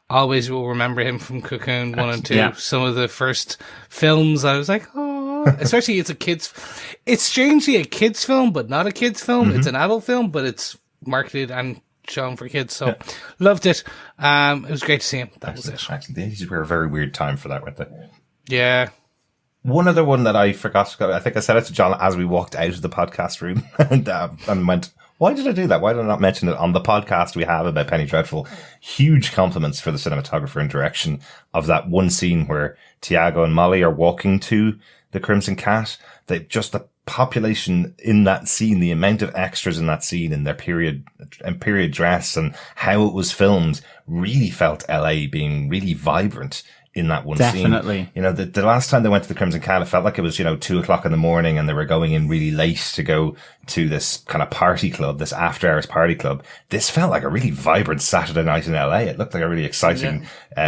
Always will remember him from Cocoon 1 and 2. Yeah. Some of the first films, I was like, oh, especially it's strangely a kid's film, but not a kid's film. It's an adult film, but it's marketed and shown for kids. So loved it. It was great to see him. That was it. Actually, the 80s were a very weird time for that, weren't they? Yeah. One other one that I forgot to go, I think I said it to John as we walked out of the podcast room and went, Why did I do that? Why did I not mention it on the podcast we have about Penny Dreadful? Huge compliments for the cinematographer and direction of that one scene where Tiago and Molly are walking to the Crimson Cat. The population in that scene, the amount of extras in that scene in their period dress and how it was filmed really felt LA being really vibrant in that one scene. Definitely. You know, the last time they went to the Crimson Cat, it felt like it was, 2:00 in the morning and they were going in really late to go to this kind of party club, this after hours party club. This felt like a really vibrant Saturday night in LA. It looked like a really exciting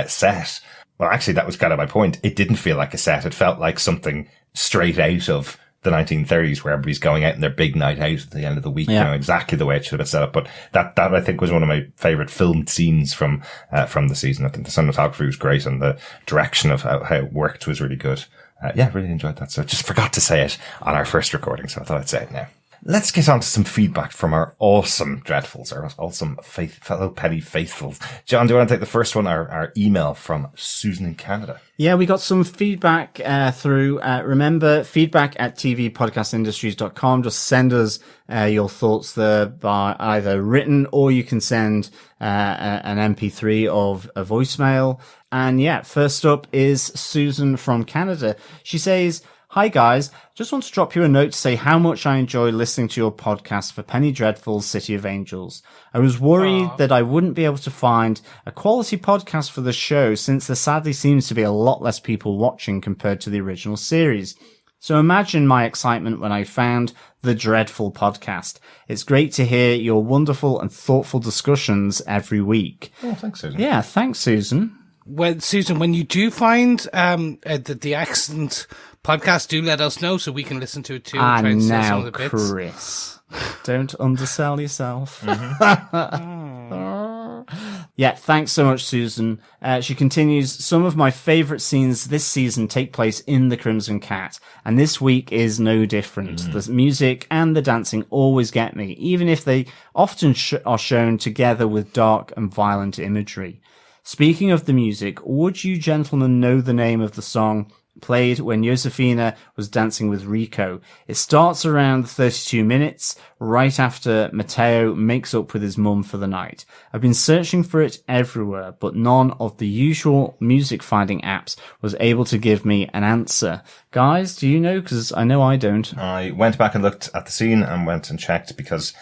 set. Well, actually, that was kind of my point. It didn't feel like a set. It felt like something straight out of the 1930s where everybody's going out in their big night out at the end of the week, exactly the way it should have been set up. But that I think was one of my favorite filmed scenes from the season. I think the cinematography was great and the direction of how it worked was really good. Really enjoyed that. So I just forgot to say it on our first recording, so I thought I'd say it now. Let's get on to some feedback from our awesome Dreadfuls, our awesome fellow Penny Faithfuls. John, do you want to take the first one, our email from Susan in Canada? Yeah, we got some feedback through. Remember, feedback@tvpodcastindustries.com. Just send us your thoughts there by either written or you can send an MP3 of a voicemail. And yeah, first up is Susan from Canada. She says, "Hi guys, just want to drop you a note to say how much I enjoy listening to your podcast for Penny Dreadful's City of Angels. I was worried that I wouldn't be able to find a quality podcast for the show since there sadly seems to be a lot less people watching compared to the original series. So imagine my excitement when I found the Dreadful podcast. It's great to hear your wonderful and thoughtful discussions every week." Oh, thanks, Susan. Yeah, thanks, Susan. Well, Susan, when you do find the excellent podcast, do let us know so we can listen to it too. And try and now, some of the bits. Chris, don't undersell yourself. Yeah, thanks so much, Susan. She continues, "Some of my favourite scenes this season take place in the Crimson Cat, and this week is no different. The music and the dancing always get me, even if they often are shown together with dark and violent imagery. Speaking of the music, would you gentlemen know the name of the song played when Josefina was dancing with Rico? It starts around 32 minutes, right after Matteo makes up with his mum for the night. I've been searching for it everywhere, but none of the usual music finding apps was able to give me an answer. Guys, do you know? Because I know I don't." I went back and looked at the scene and went and checked because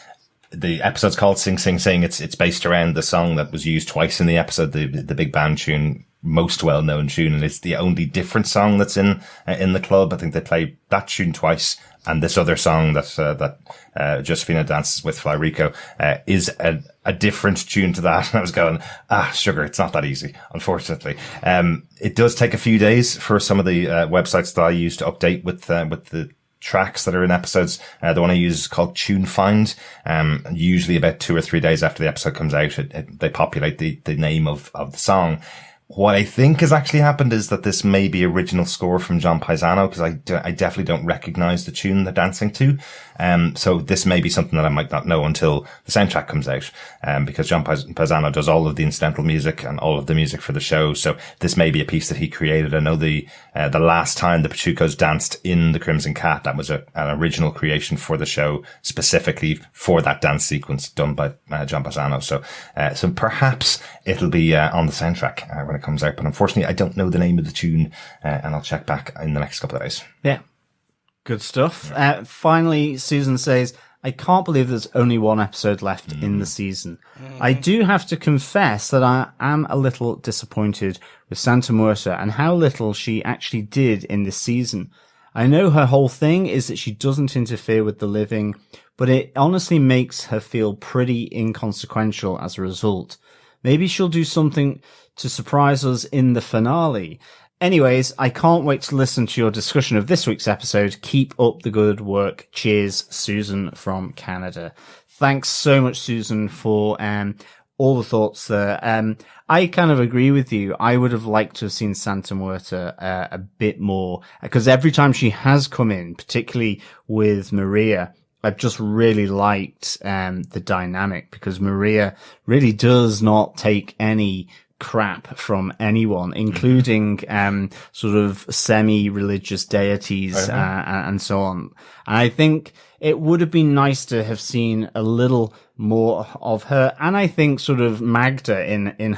the episode's called Sing Sing Sing. It's based around the song that was used twice in the episode, the big band tune, most well-known tune, and it's the only different song that's in the club. I think they play that tune twice, and this other song that Josefina dances with Florico is a different tune to that. And I was going, sugar, it's not that easy, unfortunately. It does take a few days for some of the websites that I use to update with the tracks that are in episodes. The one I use is called Tune Find. Usually about 2 or 3 days after the episode comes out, they populate the name of the song. What I think has actually happened is that this may be original score from John Paisano, because I definitely don't recognize the tune they're dancing to. So this may be something that I might not know until the soundtrack comes out, because John Paisano does all of the incidental music and all of the music for the show. So this may be a piece that he created. I know the last time the Pachucos danced in the Crimson Cat, that was an original creation for the show, specifically for that dance sequence done by John Paisano. So perhaps it'll be on the soundtrack when it comes out. But unfortunately, I don't know the name of the tune, and I'll check back in the next couple of days. Yeah. Good stuff. Finally, Susan says, "I can't believe there's only one episode left in the season. I do have to confess that I am a little disappointed with Santa Muerta and how little she actually did in this season. I know her whole thing is that she doesn't interfere with the living, but it honestly makes her feel pretty inconsequential as a result. Maybe she'll do something to surprise us in the finale. Anyways, I can't wait to listen to your discussion of this week's episode. Keep up the good work. Cheers, Susan from Canada." Thanks so much, Susan, for all the thoughts there. I kind of agree with you. I would have liked to have seen Santa Muerta a bit more, because every time she has come in, particularly with Maria, I've just really liked the dynamic, because Maria really does not take any crap from anyone, including sort of semi-religious deities and so on. And I think it would have been nice to have seen a little more of her, and I think sort of Magda in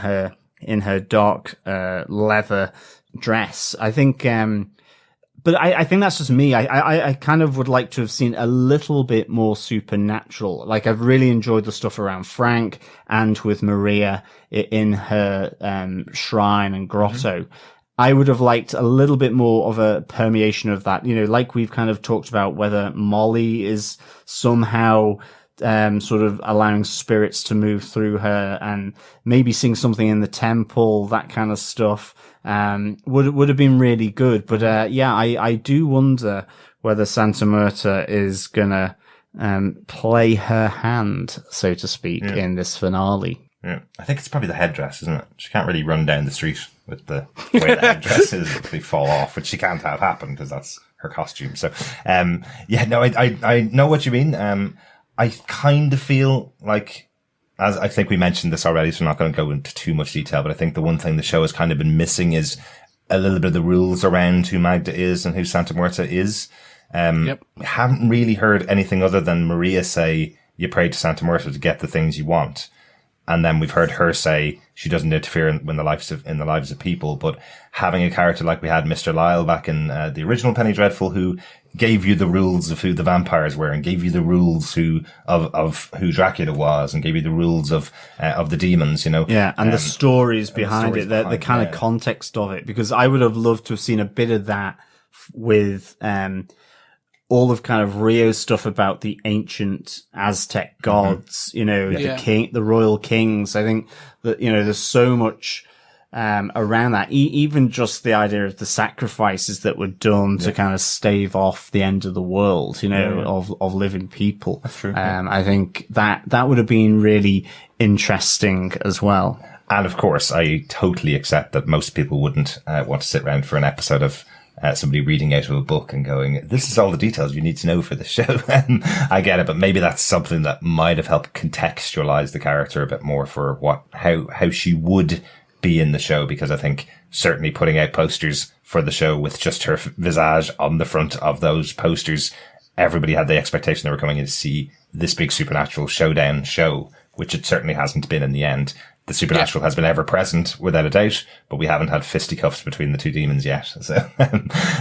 her dark leather dress. I think but I think that's just me. I kind of would like to have seen a little bit more supernatural. Like, I've really enjoyed the stuff around Frank and with Maria in her shrine and grotto. I would have liked a little bit more of a permeation of that. You know, like we've kind of talked about whether Molly is somehow sort of allowing spirits to move through her, and maybe seeing something in the temple, that kind of stuff. Would have been really good. But, I do wonder whether Santa Muerta is gonna, play her hand, so to speak, in this finale. Yeah. I think it's probably the headdress, isn't it? She can't really run down the street with the way the headdress is, they fall off, which she can't have happen because that's her costume. So, I know what you mean. I kind of feel like, as I think we mentioned this already, so I'm not going to go into too much detail, but I think the one thing the show has kind of been missing is a little bit of the rules around who Magda is and who Santa Muerta is. We haven't really heard anything other than Maria say, you pray to Santa Muerta to get the things you want. And then we've heard her say she doesn't interfere in the lives of people. But having a character like we had Mr. Lyle back in the original Penny Dreadful, who gave you the rules of who the vampires were and gave you the rules of who Dracula was and gave you the rules of the demons, you know. Yeah, and the stories behind it, the kind of context of it, because I would have loved to have seen a bit of that with all of kind of Rio's stuff about the ancient Aztec gods, you know, the royal kings. I think that, you know, there's so much around that. Even just the idea of the sacrifices that were done to kind of stave off the end of the world, you know, of living people. That's true. I think that would have been really interesting as well. And of course, I totally accept that most people wouldn't want to sit around for an episode of somebody reading out of a book and going, this is all the details you need to know for the show. I get it, but maybe that's something that might have helped contextualize the character a bit more for how she would be in the show, because I think certainly putting out posters for the show with just her visage on the front of those posters, everybody had the expectation they were coming in to see this big supernatural showdown show, which it certainly hasn't been in the end. The supernatural has been ever present, without a doubt, but we haven't had fisticuffs between the two demons yet. So,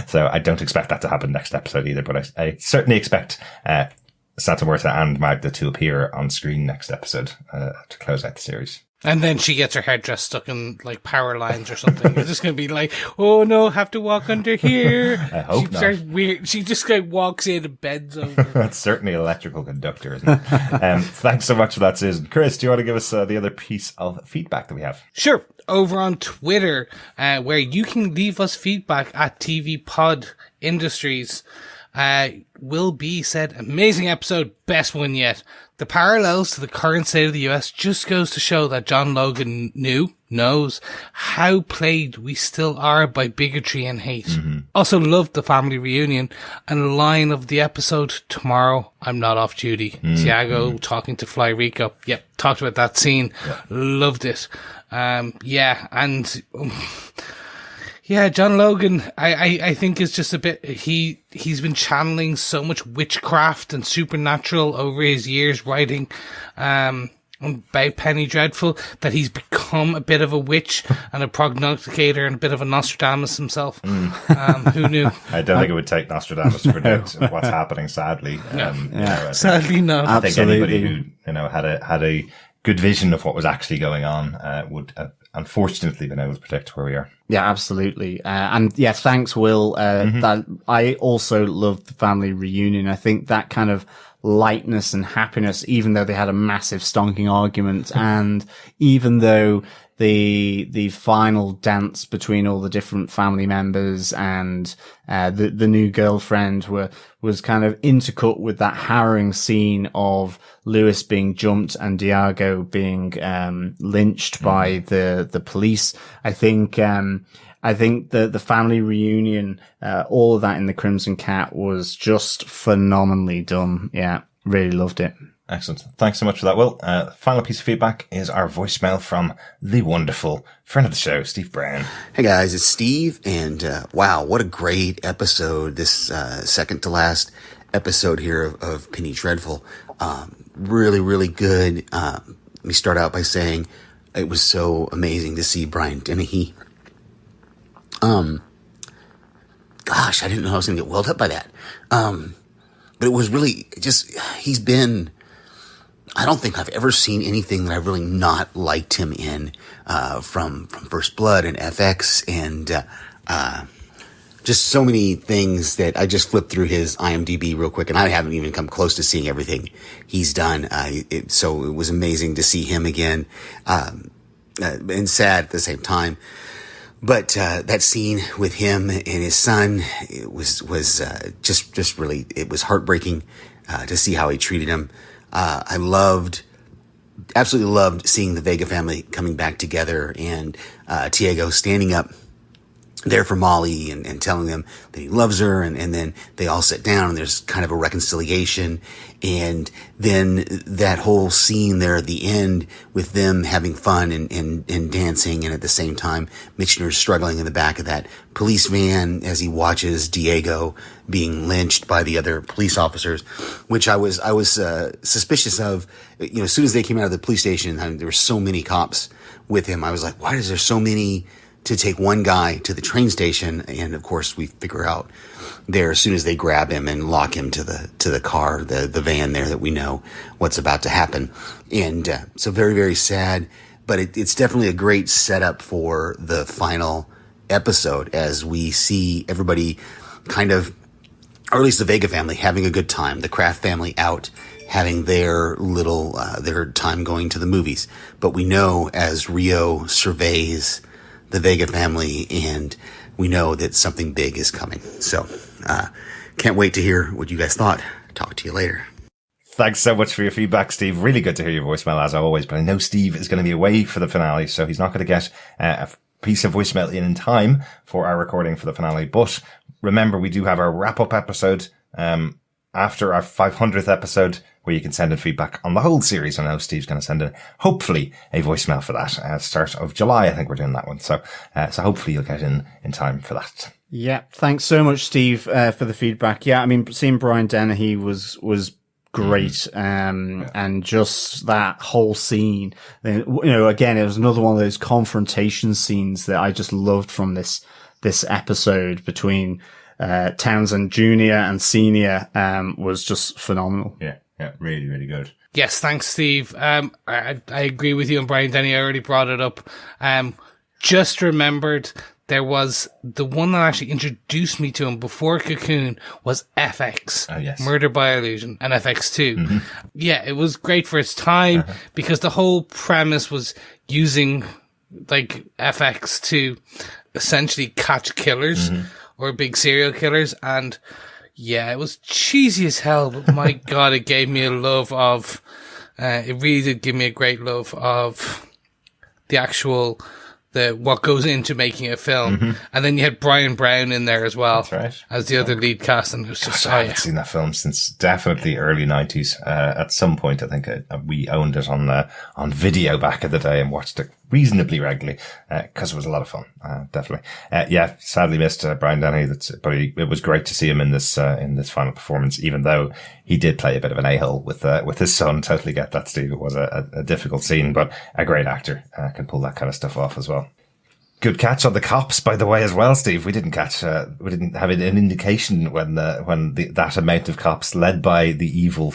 so I don't expect that to happen next episode either, but I certainly expect, Santa Muerta and Magda to appear on screen next episode, to close out the series. And then she gets her headdress stuck in, like, power lines or something. You're just going to be like, oh no, have to walk under here. I hope not. Weird. She just like walks in and bends over. That's certainly an electrical conductor, isn't it? Thanks so much for that, Susan. Chris, do you want to give us the other piece of feedback that we have? Sure. Over on Twitter, where you can leave us feedback at TV Pod Industries. Will B said, amazing episode, best one yet. The parallels to the current state of the US just goes to show that John Logan knows how plagued we still are by bigotry and hate. Mm-hmm. Also loved the family reunion and line of the episode, tomorrow I'm not off duty. Tiago talking to Fly Rico. Yep, talked about that scene. Yeah. Loved it. Yeah, John Logan, I think is just a bit, he's been channeling so much witchcraft and supernatural over his years writing, about Penny Dreadful, that he's become a bit of a witch and a prognosticator and a bit of a Nostradamus himself. Who knew? I don't think it would take Nostradamus to predict what's happening, sadly. Sadly, no. I think anybody who, had a good vision of what was actually going on, would unfortunately been able to predict where we are. Yeah, absolutely. Thanks, Will. That I also loved the family reunion. I think that kind of lightness and happiness, even though they had a massive stonking argument, and even though the final dance between all the different family members and the new girlfriend was kind of intercut with that harrowing scene of Lewis being jumped and Tiago being lynched by the police. I think the family reunion, all of that in the Crimson Cat was just phenomenally done. Yeah, really loved it. Excellent. Thanks so much for that, Will. Final piece of feedback is our voicemail from the wonderful friend of the show, Steve Brown. Hey guys, it's Steve, and wow, what a great episode, this second to last episode here of Penny Dreadful. Really, really good. Let me start out by saying it was so amazing to see Brian Dennehy. Gosh, I didn't know I was going to get welled up by that. But it was really just, I don't think I've ever seen anything that I've really not liked him in, from First Blood and FX and, just so many things that I just flipped through his IMDb real quick, and I haven't even come close to seeing everything he's done. So it was amazing to see him again, and sad at the same time. But that scene with him and his son, it was just really, it was heartbreaking to see how he treated him. I absolutely loved seeing the Vega family coming back together, and Tiago standing up there for Molly and telling them that he loves her, and then they all sit down and there's kind of a reconciliation, and then that whole scene there at the end with them having fun and dancing, and at the same time Michner struggling in the back of that police van as he watches Diego being lynched by the other police officers, which I was suspicious of. You know, as soon as they came out of the police station, there were so many cops with him. I was like, why is there so many to take one guy to the train station? And of course we figure out there as soon as they grab him and lock him to the car, the van there, that we know what's about to happen. And so very, very sad, but it's definitely a great setup for the final episode as we see everybody kind of, or at least the Vega family, having a good time, the Kraft family out having their little their time going to the movies. But we know as Rio surveys the Vega family, and we know that something big is coming. So, can't wait to hear what you guys thought. Talk to you later. Thanks so much for your feedback, Steve. Really good to hear your voicemail as always, but I know Steve is going to be away for the finale, so he's not going to get a piece of voicemail in time for our recording for the finale. But remember, we do have our wrap-up episode, after our 500th episode, where you can send in feedback on the whole series. I know Steve's going to send in, hopefully, a voicemail for that. Start of July, I think we're doing that one. So hopefully you'll get in time for that. Yeah. Thanks so much, Steve, for the feedback. Yeah. I mean, seeing Brian Dennehy was great. And just that whole scene, you know, again, it was another one of those confrontation scenes that I just loved from this episode between Townsend Jr. and Senior, was just phenomenal. Yeah, really, really good. Yes, thanks, Steve. I agree with you on Brian Denny. I already brought it up. Just remembered there was the one that actually introduced me to him before Cocoon was FX. Oh, yes. Murder by Illusion, and FX2. Mm-hmm. Yeah, it was great for its time because the whole premise was using like FX to essentially catch killers or big serial killers, and yeah, it was cheesy as hell, but my God, it gave me a love of, it really did give me a great love of the actual, what goes into making a film. And then you had Brian Brown in there as well. That's right. As the other lead cast, and it was just, I haven't seen that film since definitely early 90s. At some point, I think we owned it on video back in the day and watched it reasonably regularly, because it was a lot of fun. Definitely. Yeah, sadly missed Brian Dennehy. But it was great to see him in this final performance, even though he did play a bit of an a-hole with his son. Totally get that, Steve. It was a difficult scene, but a great actor can pull that kind of stuff off as well. Good catch on the cops, by the way, as well, Steve. We didn't have an indication when that amount of cops led by the evil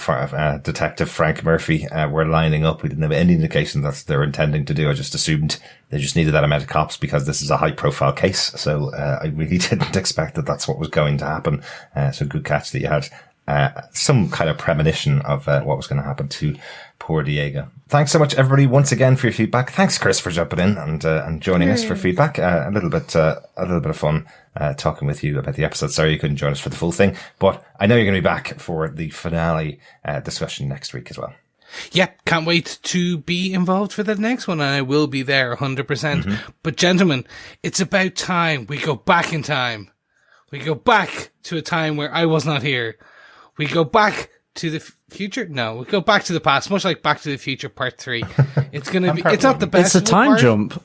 detective Frank Murphy were lining up. We didn't have any indication that they were intending to do. I just assumed they just needed that amount of cops because this is a high profile case. So I really didn't expect that that's what was going to happen. So good catch that you had some kind of premonition of what was going to happen to poor Diego. Thanks so much, everybody, once again for your feedback. Thanks, Chris, for jumping in and joining us for feedback. A little bit of fun talking with you about the episode. Sorry you couldn't join us for the full thing, but I know you're going to be back for the finale discussion next week as well. Yeah, can't wait to be involved for the next one, and I will be there 100%. But gentlemen, it's about time we go back in time. We go back to a time where I was not here. We go back to the Future? No, we go Back to the Past, much like Back to the Future Part 3. It's going to be, it's not the best. It's a time jump.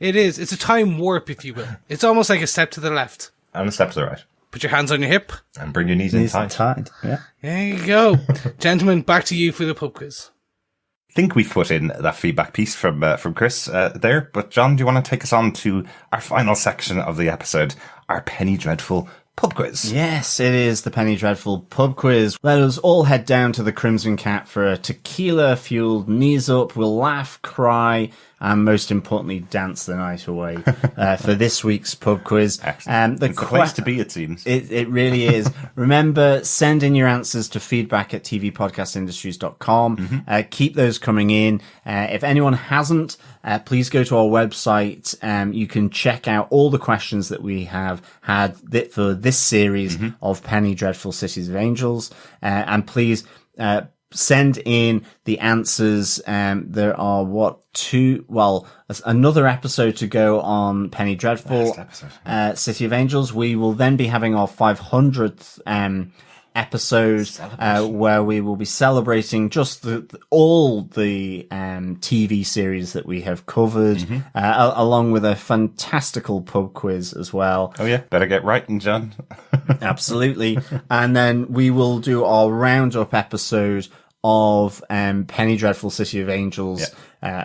It is. It's a time warp, if you will. It's almost like a step to the left. And a step to the right. Put your hands on your hip. And bring your knees in tight. Yeah. There you go. Gentlemen, back to you for the pub quiz. I think we've put in that feedback piece from Chris there. But John, do you want to take us on to our final section of the episode, our Penny Dreadful pub quiz? Yes, it is the Penny Dreadful pub quiz. Let us all head down to the Crimson Cat for a tequila-fueled knees up. We'll laugh, cry, and most importantly, dance the night away for this week's pub quiz. Excellent. It's the place to be, it seems. It really is. Remember, send in your answers to feedback@tvpodcastindustries.com. Keep those coming in. If anyone hasn't, please go to our website. You can check out all the questions that we have had for this series of Penny Dreadful Cities of Angels. And please, send in the answers. There are another episode to go on Penny Dreadful, City of Angels. We will then be having our 500th episode where we will be celebrating just all the TV series that we have covered, along with a fantastical pub quiz as well. Oh yeah, better get writing, John. Absolutely. And then we will do our roundup episode of Penny Dreadful City of Angels,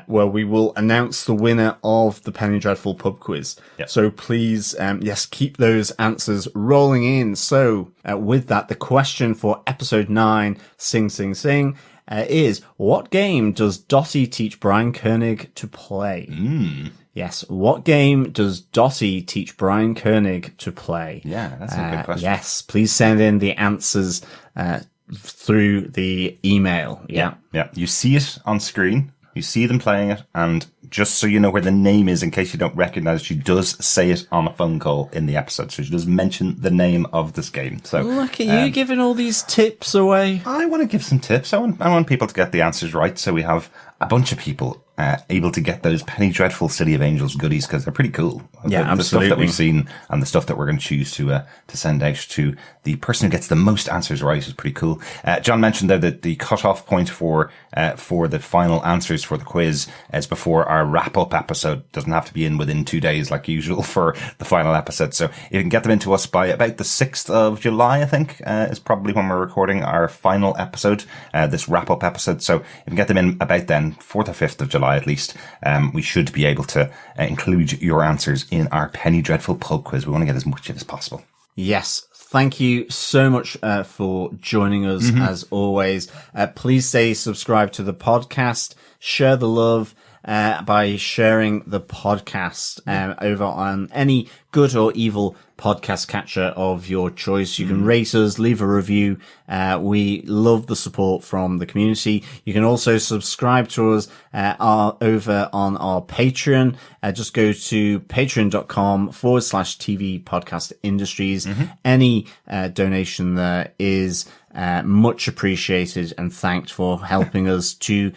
where we will announce the winner of the Penny Dreadful pub quiz. So please, keep those answers rolling in. So with that, the question for episode 9, Sing Sing Sing, is what game does Dottie teach Brian Koenig to play? Yes, what game does Dottie teach Brian Koenig to play? Yeah, that's a good question. Yes, please send in the answers through the email. Yeah. You see it on screen. You see them playing it, and just so you know where the name is, in case you don't recognize, she does say it on a phone call in the episode. So she does mention the name of this game. So look at you giving all these tips away. I want to give some tips. I want people to get the answers right, so we have a bunch of people able to get those Penny Dreadful City of Angels goodies, because they're pretty cool. Yeah, the stuff that we've seen and the stuff that we're going to choose to send out to the person who gets the most answers right is pretty cool. John mentioned there that the cutoff point for the final answers for the quiz is before our wrap-up episode. Doesn't have to be in within 2 days like usual for the final episode. So you can get them into us by about the 6th of July, I think, is probably when we're recording our final episode, this wrap-up episode. So you can get them in about then, 4th or 5th of July at least. We should be able to include your answers in our Penny Dreadful pub quiz. We want to get as much of it as possible. Yes. Thank you so much for joining us as always. Please stay subscribed to the podcast. Share the love by sharing the podcast over on any good or evil podcast catcher of your choice. You can rate us, leave a review. We love the support from the community. You can also subscribe to us over on our Patreon. Just go to patreon.com/TV Podcast Industries. Any donation there is much appreciated and thanked for helping us to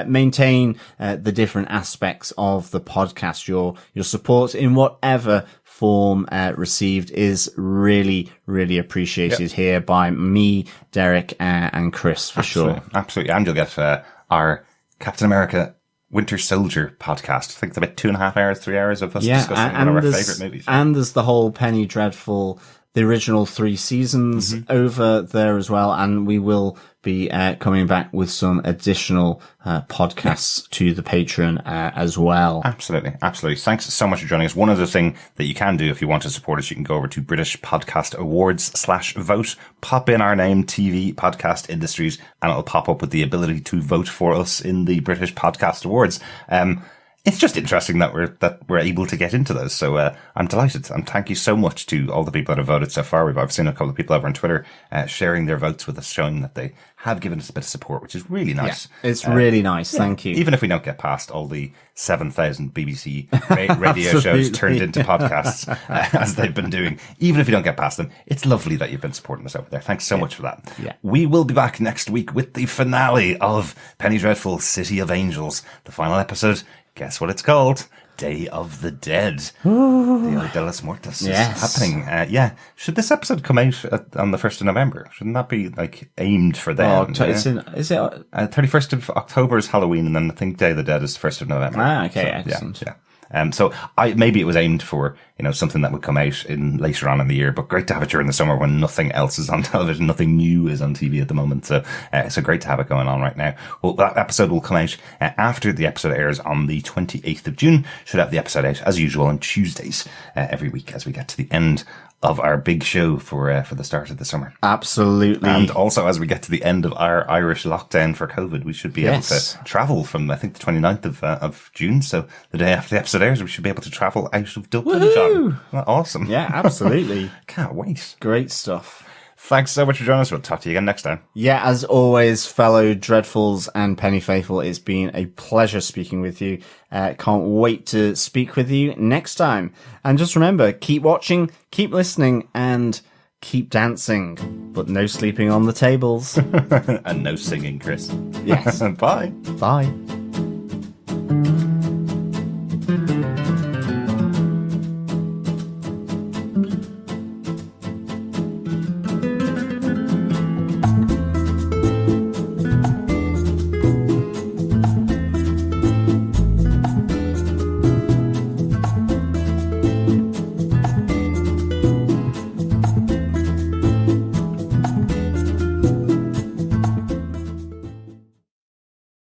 maintain the different aspects of the podcast. Your support in whatever form received is really, really appreciated here by me, Derek, and Chris for sure. Absolutely. And you'll get our Captain America Winter Soldier podcast. I think it's about 2.5 hours, 3 hours of us discussing one of our favourite movies. And there's the whole Penny Dreadful, the original 3 seasons over there as well. And we will be coming back with some additional podcasts to the Patreon as well. Absolutely. Thanks so much for joining us. One other thing that you can do if you want to support us, you can go over to British Podcast Awards/vote, pop in our name, TV Podcast Industries, and it'll pop up with the ability to vote for us in the British Podcast Awards. It's just interesting that we're able to get into those. So I'm delighted, and thank you so much to all the people that have voted so far. I've seen a couple of people over on Twitter sharing their votes with us, showing that they have given us a bit of support, which is really nice. Yeah, it's really nice. Thank you. Even if we don't get past all the 7,000 BBC radio shows turned into podcasts as they've been doing, even if you don't get past them, it's lovely that you've been supporting us over there. Thanks so much for that. Yeah. We will be back next week with the finale of Penny Dreadful City of Angels, the final episode. Guess what it's called? Day of the Dead. Dia de los Muertos is happening. Should this episode come out on the 1st of November? Shouldn't that be like aimed for them? Is it 31st of October is Halloween, and then I think Day of the Dead is the 1st of November. Okay, excellent. Yeah. So maybe it was aimed for, something that would come out in later on in the year, but great to have it during the summer when nothing else is on television, nothing new is on TV at the moment. So great to have it going on right now. Well, that episode will come out after the episode airs on the 28th of June. Should have the episode out as usual on Tuesdays every week as we get to the end of our big show for the start of the summer. Absolutely. And also as we get to the end of our Irish lockdown for COVID, we should be able to travel from, I think, the 29th of June. So the day after the episode airs, we should be able to travel out of Dublin, John. Awesome. Yeah, absolutely. Can't wait. Great stuff. Thanks so much for joining us. We'll talk to you again next time. Yeah, as always, fellow Dreadfuls and Penny Faithful, it's been a pleasure speaking with you. Can't wait to speak with you next time. And just remember, keep watching, keep listening, and keep dancing. But no sleeping on the tables. And no singing, Chris. Yes. Bye. Bye.